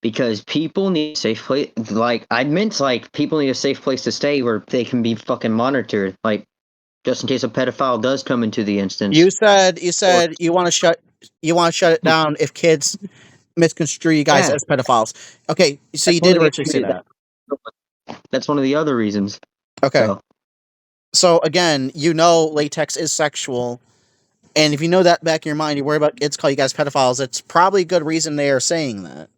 Because people need a safe place. Like, I meant, like, people need a safe place to stay where they can be fucking monitored. Like, just in case a pedophile does come into the instance. You said you want to shut it down if kids misconstrue you guys as pedophiles. Okay, so you did originally say that. That's one of the other reasons. Okay. So again, you know latex is sexual. And if you know that back in your mind, you worry about kids call you guys pedophiles, it's probably a good reason they are saying that.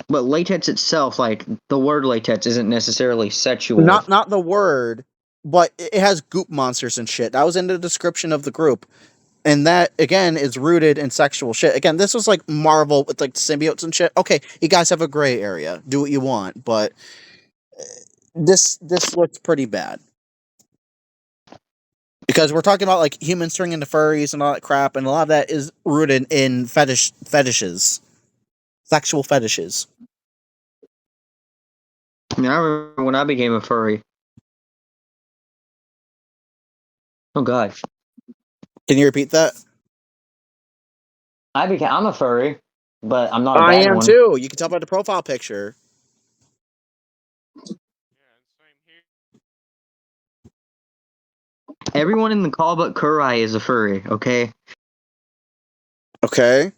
But latex itself, like, the word latex isn't necessarily sexual. Not the word, but it has goop monsters and shit. That was in the description of the group. And that, again, is rooted in sexual shit. Again, this was like Marvel with like symbiotes and shit. Okay, you guys have a gray area. Do what you want, but this looks pretty bad. Because we're talking about like humans turning into furries and all that crap, and a lot of that is rooted in fetishes. Sexual fetishes. I mean, I remember when I became a furry. Oh god. Can you repeat that? I'm a furry, but I'm not a bad I am one. too. You can tell by the profile picture. Everyone in the call but Kurai is a furry, okay? Okay.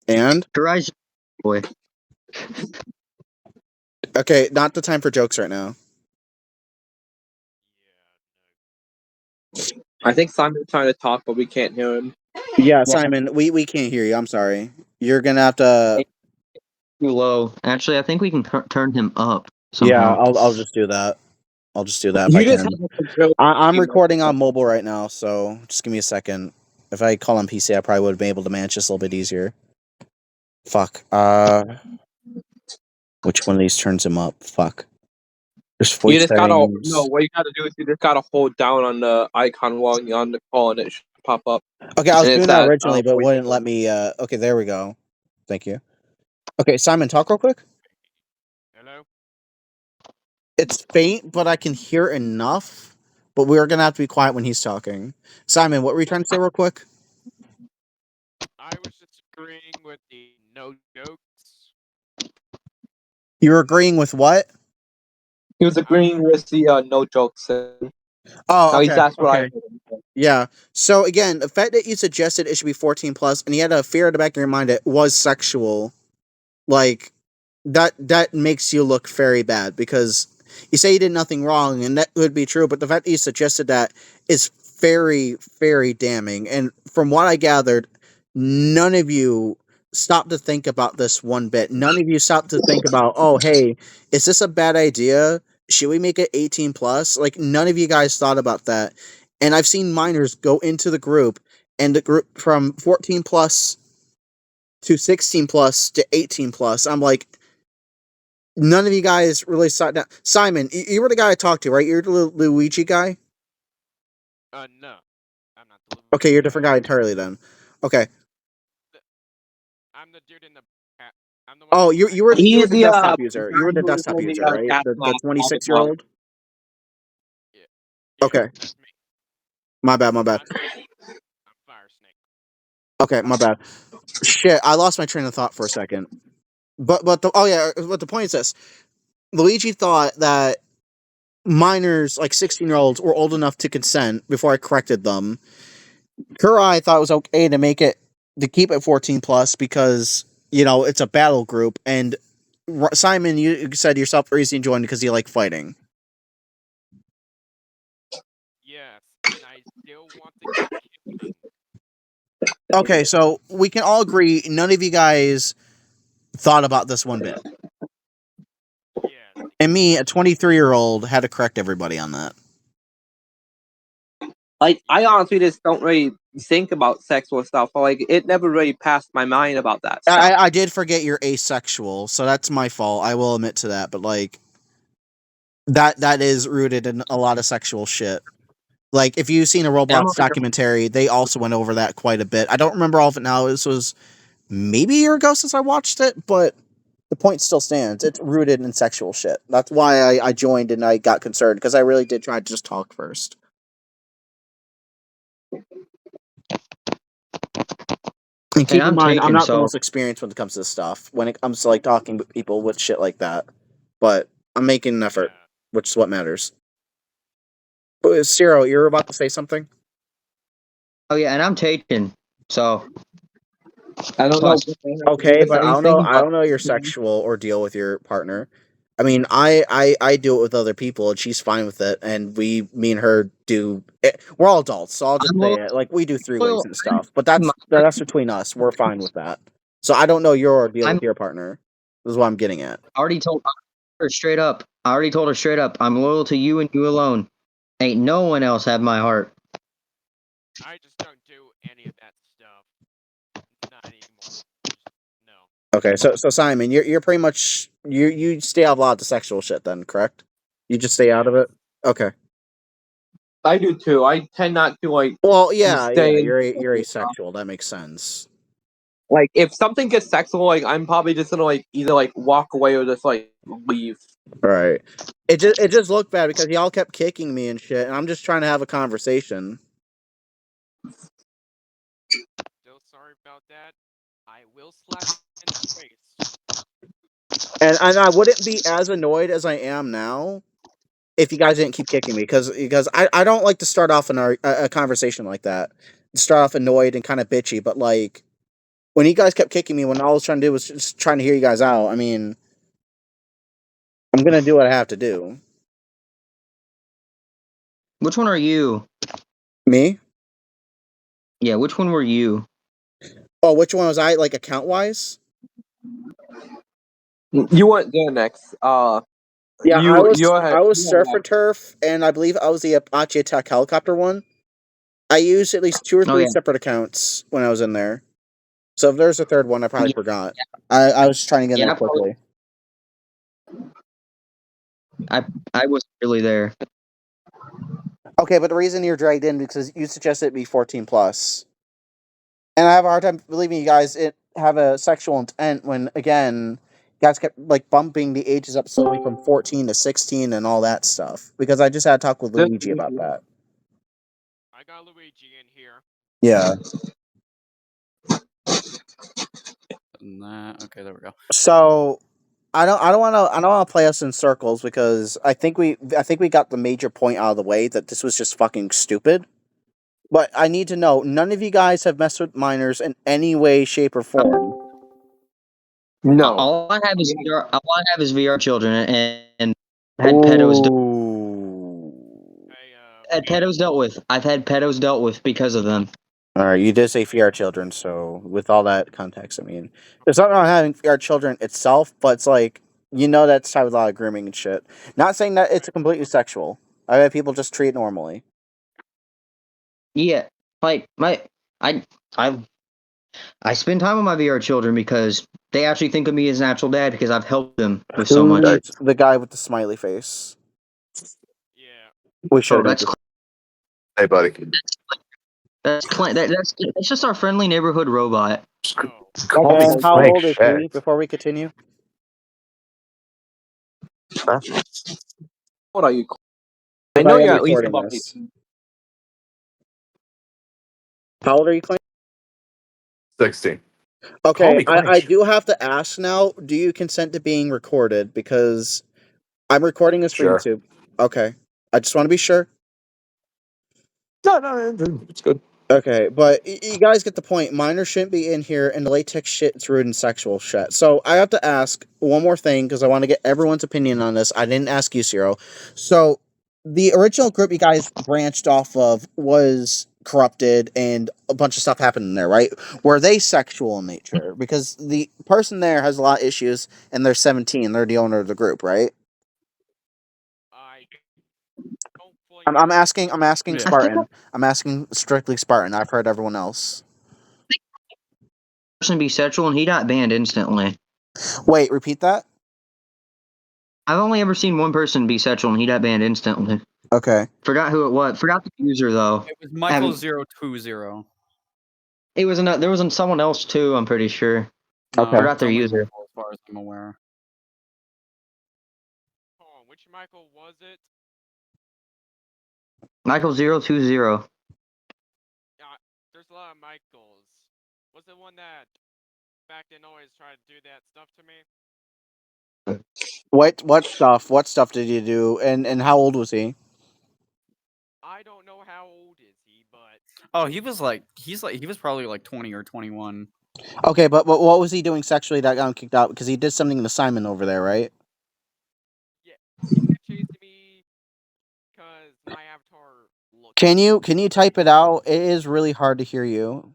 And? Kurai's a boy. Okay, not the time for jokes right now. I think Simon's trying to talk, but we can't hear him. Yeah, Simon, we can't hear you. I'm sorry. You're gonna have to. Too low. Actually, I think we can turn him up Yeah, somehow. I'll just do that. I'll just do that if I You just can. have to go. I'm recording on mobile right now, so just give me a second. If I call on PC, I probably would have been able to manage this a little bit easier. Fuck. Which one of these turns him up? Fuck. There's voice You just gotta settings. what you gotta do is you just gotta hold down on the icon while you're on the call, and it should pop up. Okay, I was And it's doing that that originally, but it voice wouldn't let me. Okay, there we go. Thank you. Okay, Simon, talk real quick. Hello? It's faint, but I can hear enough. But we're gonna have to be quiet when he's talking. Simon, what were you trying to say real quick? I was just agreeing with the no jokes. You're agreeing with what? He was agreeing with the no jokes. Oh, At least okay, that's what I okay. Yeah. So again, the fact that you suggested it should be 14 plus, and you had a fear in the back of your mind it was sexual, like that makes you look very bad because you say you did nothing wrong, and that would be true. But the fact that you suggested that is very, very damning. And from what I gathered, none of you stopped to think about this one bit. None of you stopped to think about, oh, hey, is this a bad idea? Should we make it 18 plus? Like none of you guys thought about that. And I've seen minors go into the group, and the group from 14 plus to 16 plus to 18 plus. I'm like, none of you guys really saw down. Simon, you were the guy I talked to, right? You're the Luigi guy? No. I'm not the Okay, you're a different guy entirely then. Okay. I'm the dude in the I'm the one. Oh, you were He's the the desktop user. You were the guy who's desktop in user, right? gas The mask all the 26-year-old? Yeah, Okay. that's me. My bad. I'm Fire Snake. Okay, my bad. Shit, I lost my train of thought for a second. But the point is this. Luigi thought that minors, like 16-year-olds, were old enough to consent before I corrected them. Kurai thought it was okay to make it to keep it 14 plus because it's a battle group, and Simon, you said yourself the reason you joined because you like fighting. Yes, and I still want to keep killing. Okay, so we can all agree none of you guys thought about this one bit. Yes. And me, a 23-year-old, had to correct everybody on that. Like, I honestly just don't really think about sexual stuff. Like, it never really passed my mind about that stuff. I did forget you're asexual, so that's my fault. I will admit to that, but like that is rooted in a lot of sexual shit. Like if you've seen a Roblox documentary, they also went over that quite a bit. I don't remember all of it now. This was maybe a year ago since I watched it, but the point still stands. It's rooted in sexual shit. That's why I joined and I got concerned because I really did try to just talk first. And keep in mind, I'm not the most experienced when it comes to this stuff. When it comes to like talking with people with shit like that, but I'm making an effort, which is what matters. But Ciro, you're about to say something? Oh yeah, and I'm taken. So I don't know. Okay, but I don't know your sexual ordeal with your partner. I mean, I do it with other people, and she's fine with it. And me and her do it. We're all adults, so I'll just say it. Like we do 3-ways and stuff, but that's between us. We're fine with that. So I don't know your ordeal with your partner. This is what I'm getting at. I already told her straight up. I'm loyal to you and you alone. Ain't no one else have my heart. I just don't do any of that stuff. Not anymore. No. Okay, so Simon, you're pretty much you stay out of a lot of the sexual shit then, correct? You just stay out of it. Okay. I do too. I tend not to like. Well, yeah, you're asexual. That makes sense. Like, if something gets sexual, like I'm probably just gonna like either like walk away or just like leave. Right. It just looked bad because y'all kept kicking me and shit, and I'm just trying to have a conversation. Still sorry about that. I will slap you in the face. And I wouldn't be as annoyed as I am now if you guys didn't keep kicking me because I don't like to start off a conversation like that. Start off annoyed and kind of bitchy, but like when you guys kept kicking me when all I was trying to do was just trying to hear you guys out, I mean, I'm gonna do what I have to do. Which one are you? Me? Yeah, which one were you? Oh, which one was I? Like account wise? You weren't there next. Yeah, you I was Surf and Turf, and I believe I was the Apache Attack helicopter one. I used at least 2 or 3 separate accounts when I was in there. So if there's a third one, I probably forgot. I was trying to get in there quickly. I was really there. Okay, but the reason you're dragged in because you suggested it be 14 plus, and I have a hard time believing you guys have a sexual intent when again, you guys kept like bumping the ages up slowly from 14 to 16 and all that stuff. Because I just had a talk with Luigi about that. I got Luigi in here. Yeah. Okay, there we go. So I don't want to play us in circles because I think we got the major point out of the way that this was just fucking stupid. But I need to know, none of you guys have messed with minors in any way, shape, or form. No. All I have is VR children and had pedos. Had pedos dealt with. I've had pedos dealt with because of them. Alright, you did say VR children, so with all that context, I mean, there's nothing wrong having VR children itself, but it's like, that's tied with a lot of grooming and shit. Not saying that it's completely sexual. I've had people just treat it normally. Yeah, like I spend time with my VR children because they actually think of me as an actual dad because I've helped them with so much. The guy with the smiley face. Yeah. We should have Hey, buddy. That's just our friendly neighborhood robot. And how old is he before we continue? What are you? I know you're at least above 18. How old are you, Clint? 16. Okay, I do have to ask now, do you consent to being recorded? Because I'm recording this for YouTube. Okay. I just want to be sure. No, it's good. Okay, but you guys get the point. Minors shouldn't be in here, and the latex shit is rude and sexual shit. So I have to ask one more thing, because I want to get everyone's opinion on this. I didn't ask you, Ciro. So the original group you guys branched off of was corrupted, and a bunch of stuff happened in there, right? Were they sexual in nature? Because the person there has a lot of issues, and they're 17. They're the owner of the group, right? I'm asking Spartan. I'm asking strictly Spartan. I've heard everyone else. Person be sexual and he got banned instantly. Wait, repeat that? I've only ever seen one person be sexual and he got banned instantly. Okay. Forgot who it was. Forgot the user though. It was Michael020. It was there was someone else too, I'm pretty sure. Okay. Forgot their user. As far as I'm aware. Hold on, which Michael was it? Michael020. There's a lot of Michaels. Was the one that back then always tried to do that stuff to me? What stuff? What stuff did you do? And how old was he? I don't know how old is he, but oh, he was probably like 20 or 21. Okay, but what was he doing sexually that got him kicked out? Because he did something in the Simon over there, right? Yeah, he kept chasing me because my avatar looked. Can you type it out? It is really hard to hear you.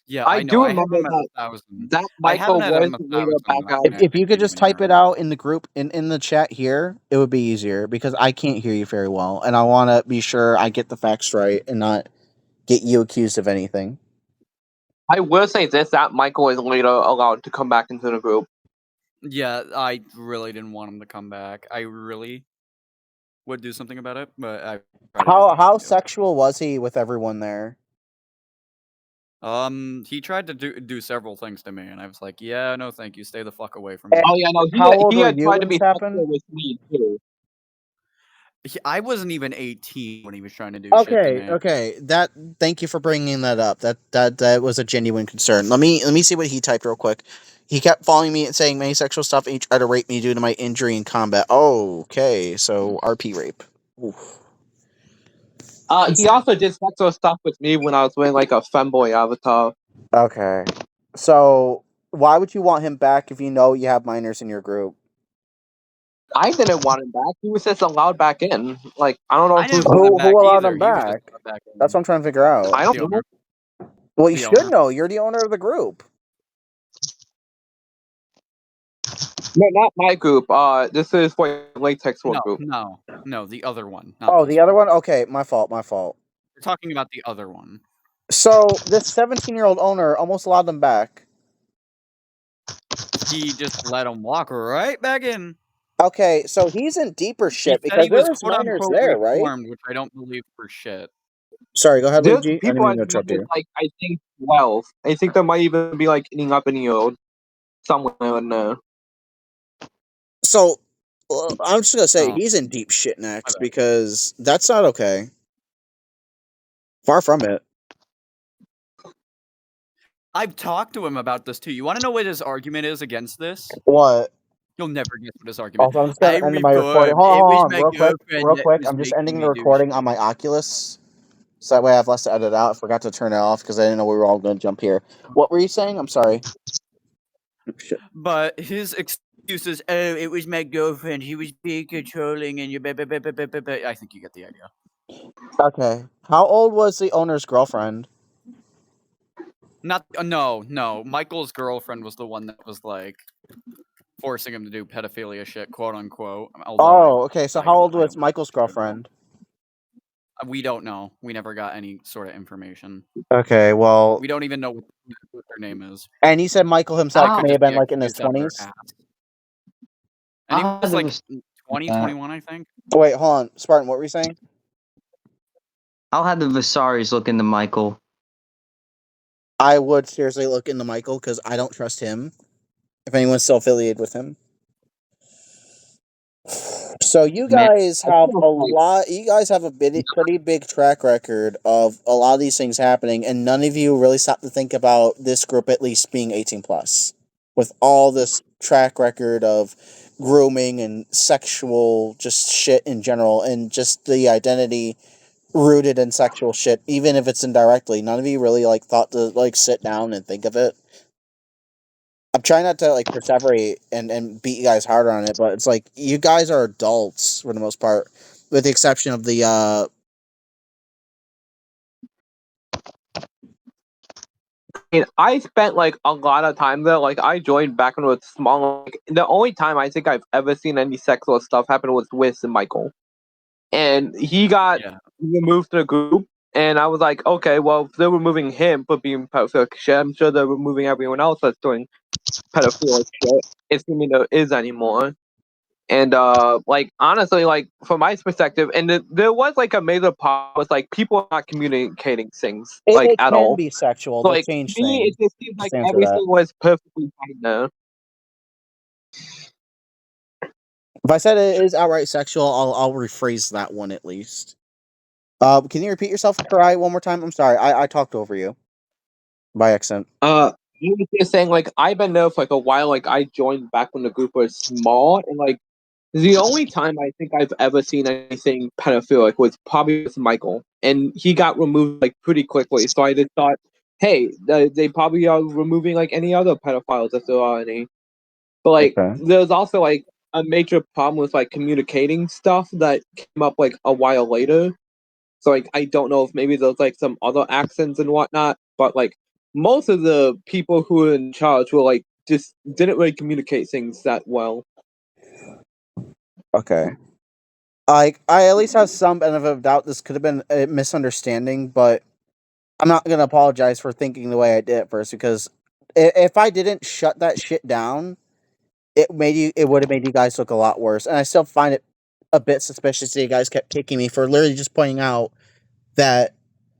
Yeah, I do remember that Michael was later back out. If you could just type it out in the group in the chat here, it would be easier because I can't hear you very well, and I want to be sure I get the facts right and not get you accused of anything. I will say this: that Michael is later allowed to come back into the group. Yeah, I really didn't want him to come back. I really would do something about it, but How sexual was he with everyone there? He tried to do several things to me, and I was like, "Yeah, no, thank you. Stay the fuck away from me." Oh yeah, no. How old he were had you tried when to be this happened? sexual with me too. I wasn't even 18 when he was trying to do shit to me. Okay. Thank you for bringing that up. That was a genuine concern. Let me see what he typed real quick. He kept following me and saying many sexual stuff, and he tried to rape me due to my injury in combat. Okay, so RP rape. Oof. He also did sexual stuff with me when I was wearing like a femboy avatar. Okay, so why would you want him back if you know you have minors in your group? I didn't want him back. He was just allowed back in. Like I don't know who allowed him back. That's what I'm trying to figure out. I don't know. Well, you should know. You're the owner of the group. No, not my group. This is for Latex War group. No, the other one. Oh, the other one? Okay, my fault. We're talking about the other one. So, this 17-year-old owner almost allowed them back. He just let him walk right back in. Okay, so he's in deeper shit He said because he there was was minors quote-unquote there, right? reformed, which I don't believe for shit. Sorry, go ahead, There's Luigi. I didn't people mean at to the interrupt moment, you. like, I think 12. I think there might even be, like, an 11-year-old somewhere in there. So, I'm just gonna say he's in deep shit next because that's not okay. Far from it. I've talked to him about this too. You want to know what his argument is against this? What? You'll never guess what his argument. Also, I'm just gonna end my recording. Hold on, real quick. I'm just ending the recording on my Oculus, so that way I have less to edit out. I forgot to turn it off because I didn't know we were all going to jump here. What were you saying? I'm sorry. But his excuse is, oh, it was my girlfriend. He was being controlling, and you. I think you get the idea. Okay. How old was the owner's girlfriend? Not no. Michael's girlfriend was the one that was like forcing him to do pedophilia shit, quote unquote. Oh, okay. So how old was Michael's girlfriend? We don't know. We never got any sort of information. Okay, well, we don't even know what their name is. And he said Michael himself may have been like in his 20s. And he was like 20, 21, I think. Oh, wait, hold on. Spartan, what were you saying? I'll have the Visaris look into Michael. I would seriously look into Michael because I don't trust him. If anyone's still affiliated with him. So you guys have a lot. You guys have a pretty big track record of a lot of these things happening, and none of you really stop to think about this group at least being 18+. With all this track record of grooming and sexual just shit in general, and just the identity rooted in sexual shit, even if it's indirectly, none of you really like thought to like sit down and think of it. I'm trying not to like perseverate and beat you guys harder on it, but it's like you guys are adults for the most part, with the exception of the I spent like a lot of time there. Like I joined back when I was small. Like, the only time I think I've ever seen any sexual stuff happen was with Michael, and he got removed from the group. And I was like, okay, well, if they're removing him for being pedophilic shit, I'm sure they're removing everyone else that's doing pedophilic shit. Assuming there is anymore. And like honestly, like from my perspective, and there was like a major problem with like people not communicating things like it at can all. be sexual. So, They'll like change me, things. it just seems like Stand for everything that. was perfectly fine there. If I said it is outright sexual, I'll rephrase that one at least. Can you repeat yourself, Karai, one more time? I'm sorry, I talked over you by accident. You were just saying like I've been there for like a while. Like I joined back when the group was small, and like the only time I think I've ever seen anything pedophilic was probably with Michael, and he got removed like pretty quickly. So I just thought, hey, they probably are removing like any other pedophiles if there are any. But like, there's also like a major problem with like communicating stuff that came up like a while later. So like, I don't know if maybe there's like some other accents and whatnot, but like most of the people who were in charge were like just didn't really communicate things that well. Okay. I at least have some benefit of doubt. This could have been a misunderstanding, but I'm not gonna apologize for thinking the way I did at first because if I didn't shut that shit down, it would have made you guys look a lot worse. And I still find it a bit suspicious that you guys kept kicking me for literally just pointing out that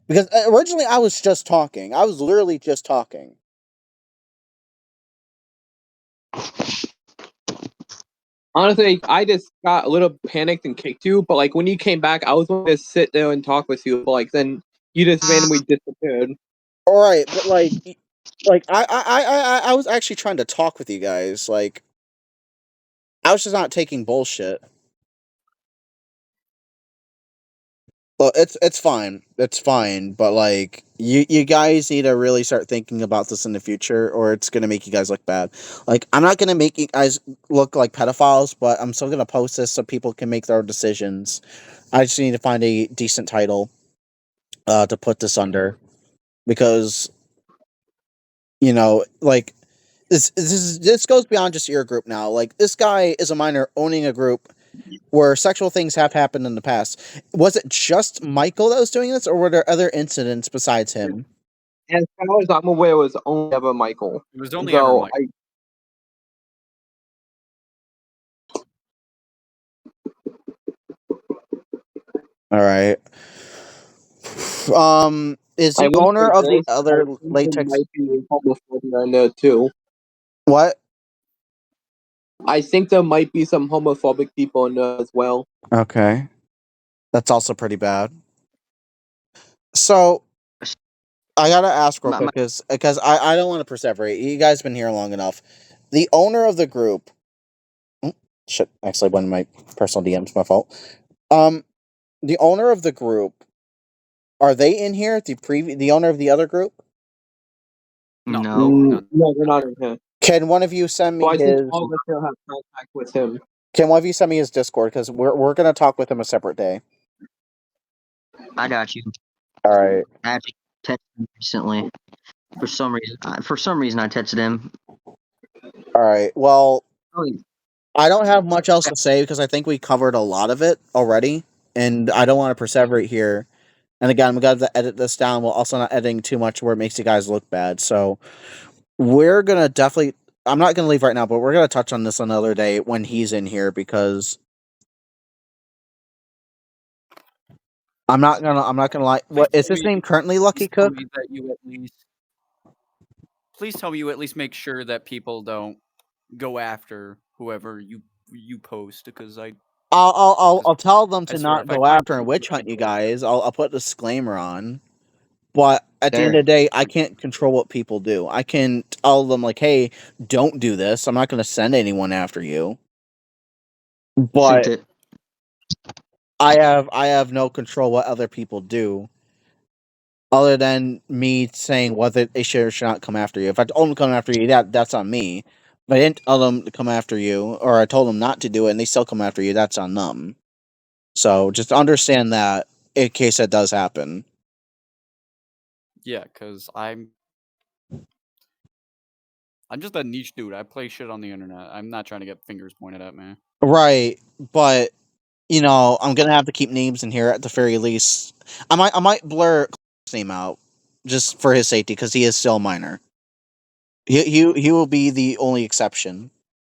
because originally I was just talking. I was literally just talking. Honestly, I just got a little panicked and kicked you, but like when you came back, I was going to sit there and talk with you, but like then you just randomly disappeared. All right, but like I was actually trying to talk with you guys. Like I was just not taking bullshit. Well, it's fine. It's fine, but like you guys need to really start thinking about this in the future, or it's gonna make you guys look bad. Like I'm not gonna make you guys look like pedophiles, but I'm still gonna post this so people can make their own decisions. I just need to find a decent title to put this under because like this goes beyond just your group now. Like, this guy is a minor owning a group where sexual things have happened in the past. Was it just Michael that was doing this, or were there other incidents besides him? As far as I'm aware, it was only ever Michael. It was only ever Michael. All right. Is the owner of the other latex? Might be homophobia in there too. What? I think there might be some homophobic people in there as well. Okay, that's also pretty bad. So I gotta ask real quick, because I don't want to perseverate. You guys been here long enough. The owner of the group. Shit, actually, one of my personal DMs. My fault. The owner of the group. Are they in here? The owner of the other group? No, they're not in here. Can one of you send me I his? think all of us will have contact with him. Can one of you send me his Discord, because we're gonna talk with him a separate day. I got you. All right. I actually texted him recently. For some reason, I texted him. All right. Well, I don't have much else to say because I think we covered a lot of it already, and I don't want to perseverate here. And again, we got to edit this down while also not editing too much where it makes you guys look bad. So we're gonna definitely. I'm not gonna leave right now, but we're gonna touch on this another day when he's in here, because I'm not gonna lie. What is his name currently? Lucky Cook. Please tell me you at least make sure that people don't go after whoever you post, because I'll tell them to not go after and witch hunt you guys. I'll put a disclaimer on. But at the end of the day, I can't control what people do. I can tell them, like, hey, don't do this. I'm not going to send anyone after you. But I have no control what other people do, other than me saying whether they should or should not come after you. If I told them to come after you, that's on me. If I didn't tell them to come after you, or I told them not to do it and they still come after you, that's on them. So just understand that in case that does happen. Yeah, because I'm just a niche dude. I play shit on the internet. I'm not trying to get fingers pointed at me. Right, but I'm gonna have to keep names in here at the very least. I might blur his name out just for his safety, because he is still a minor. He will be the only exception.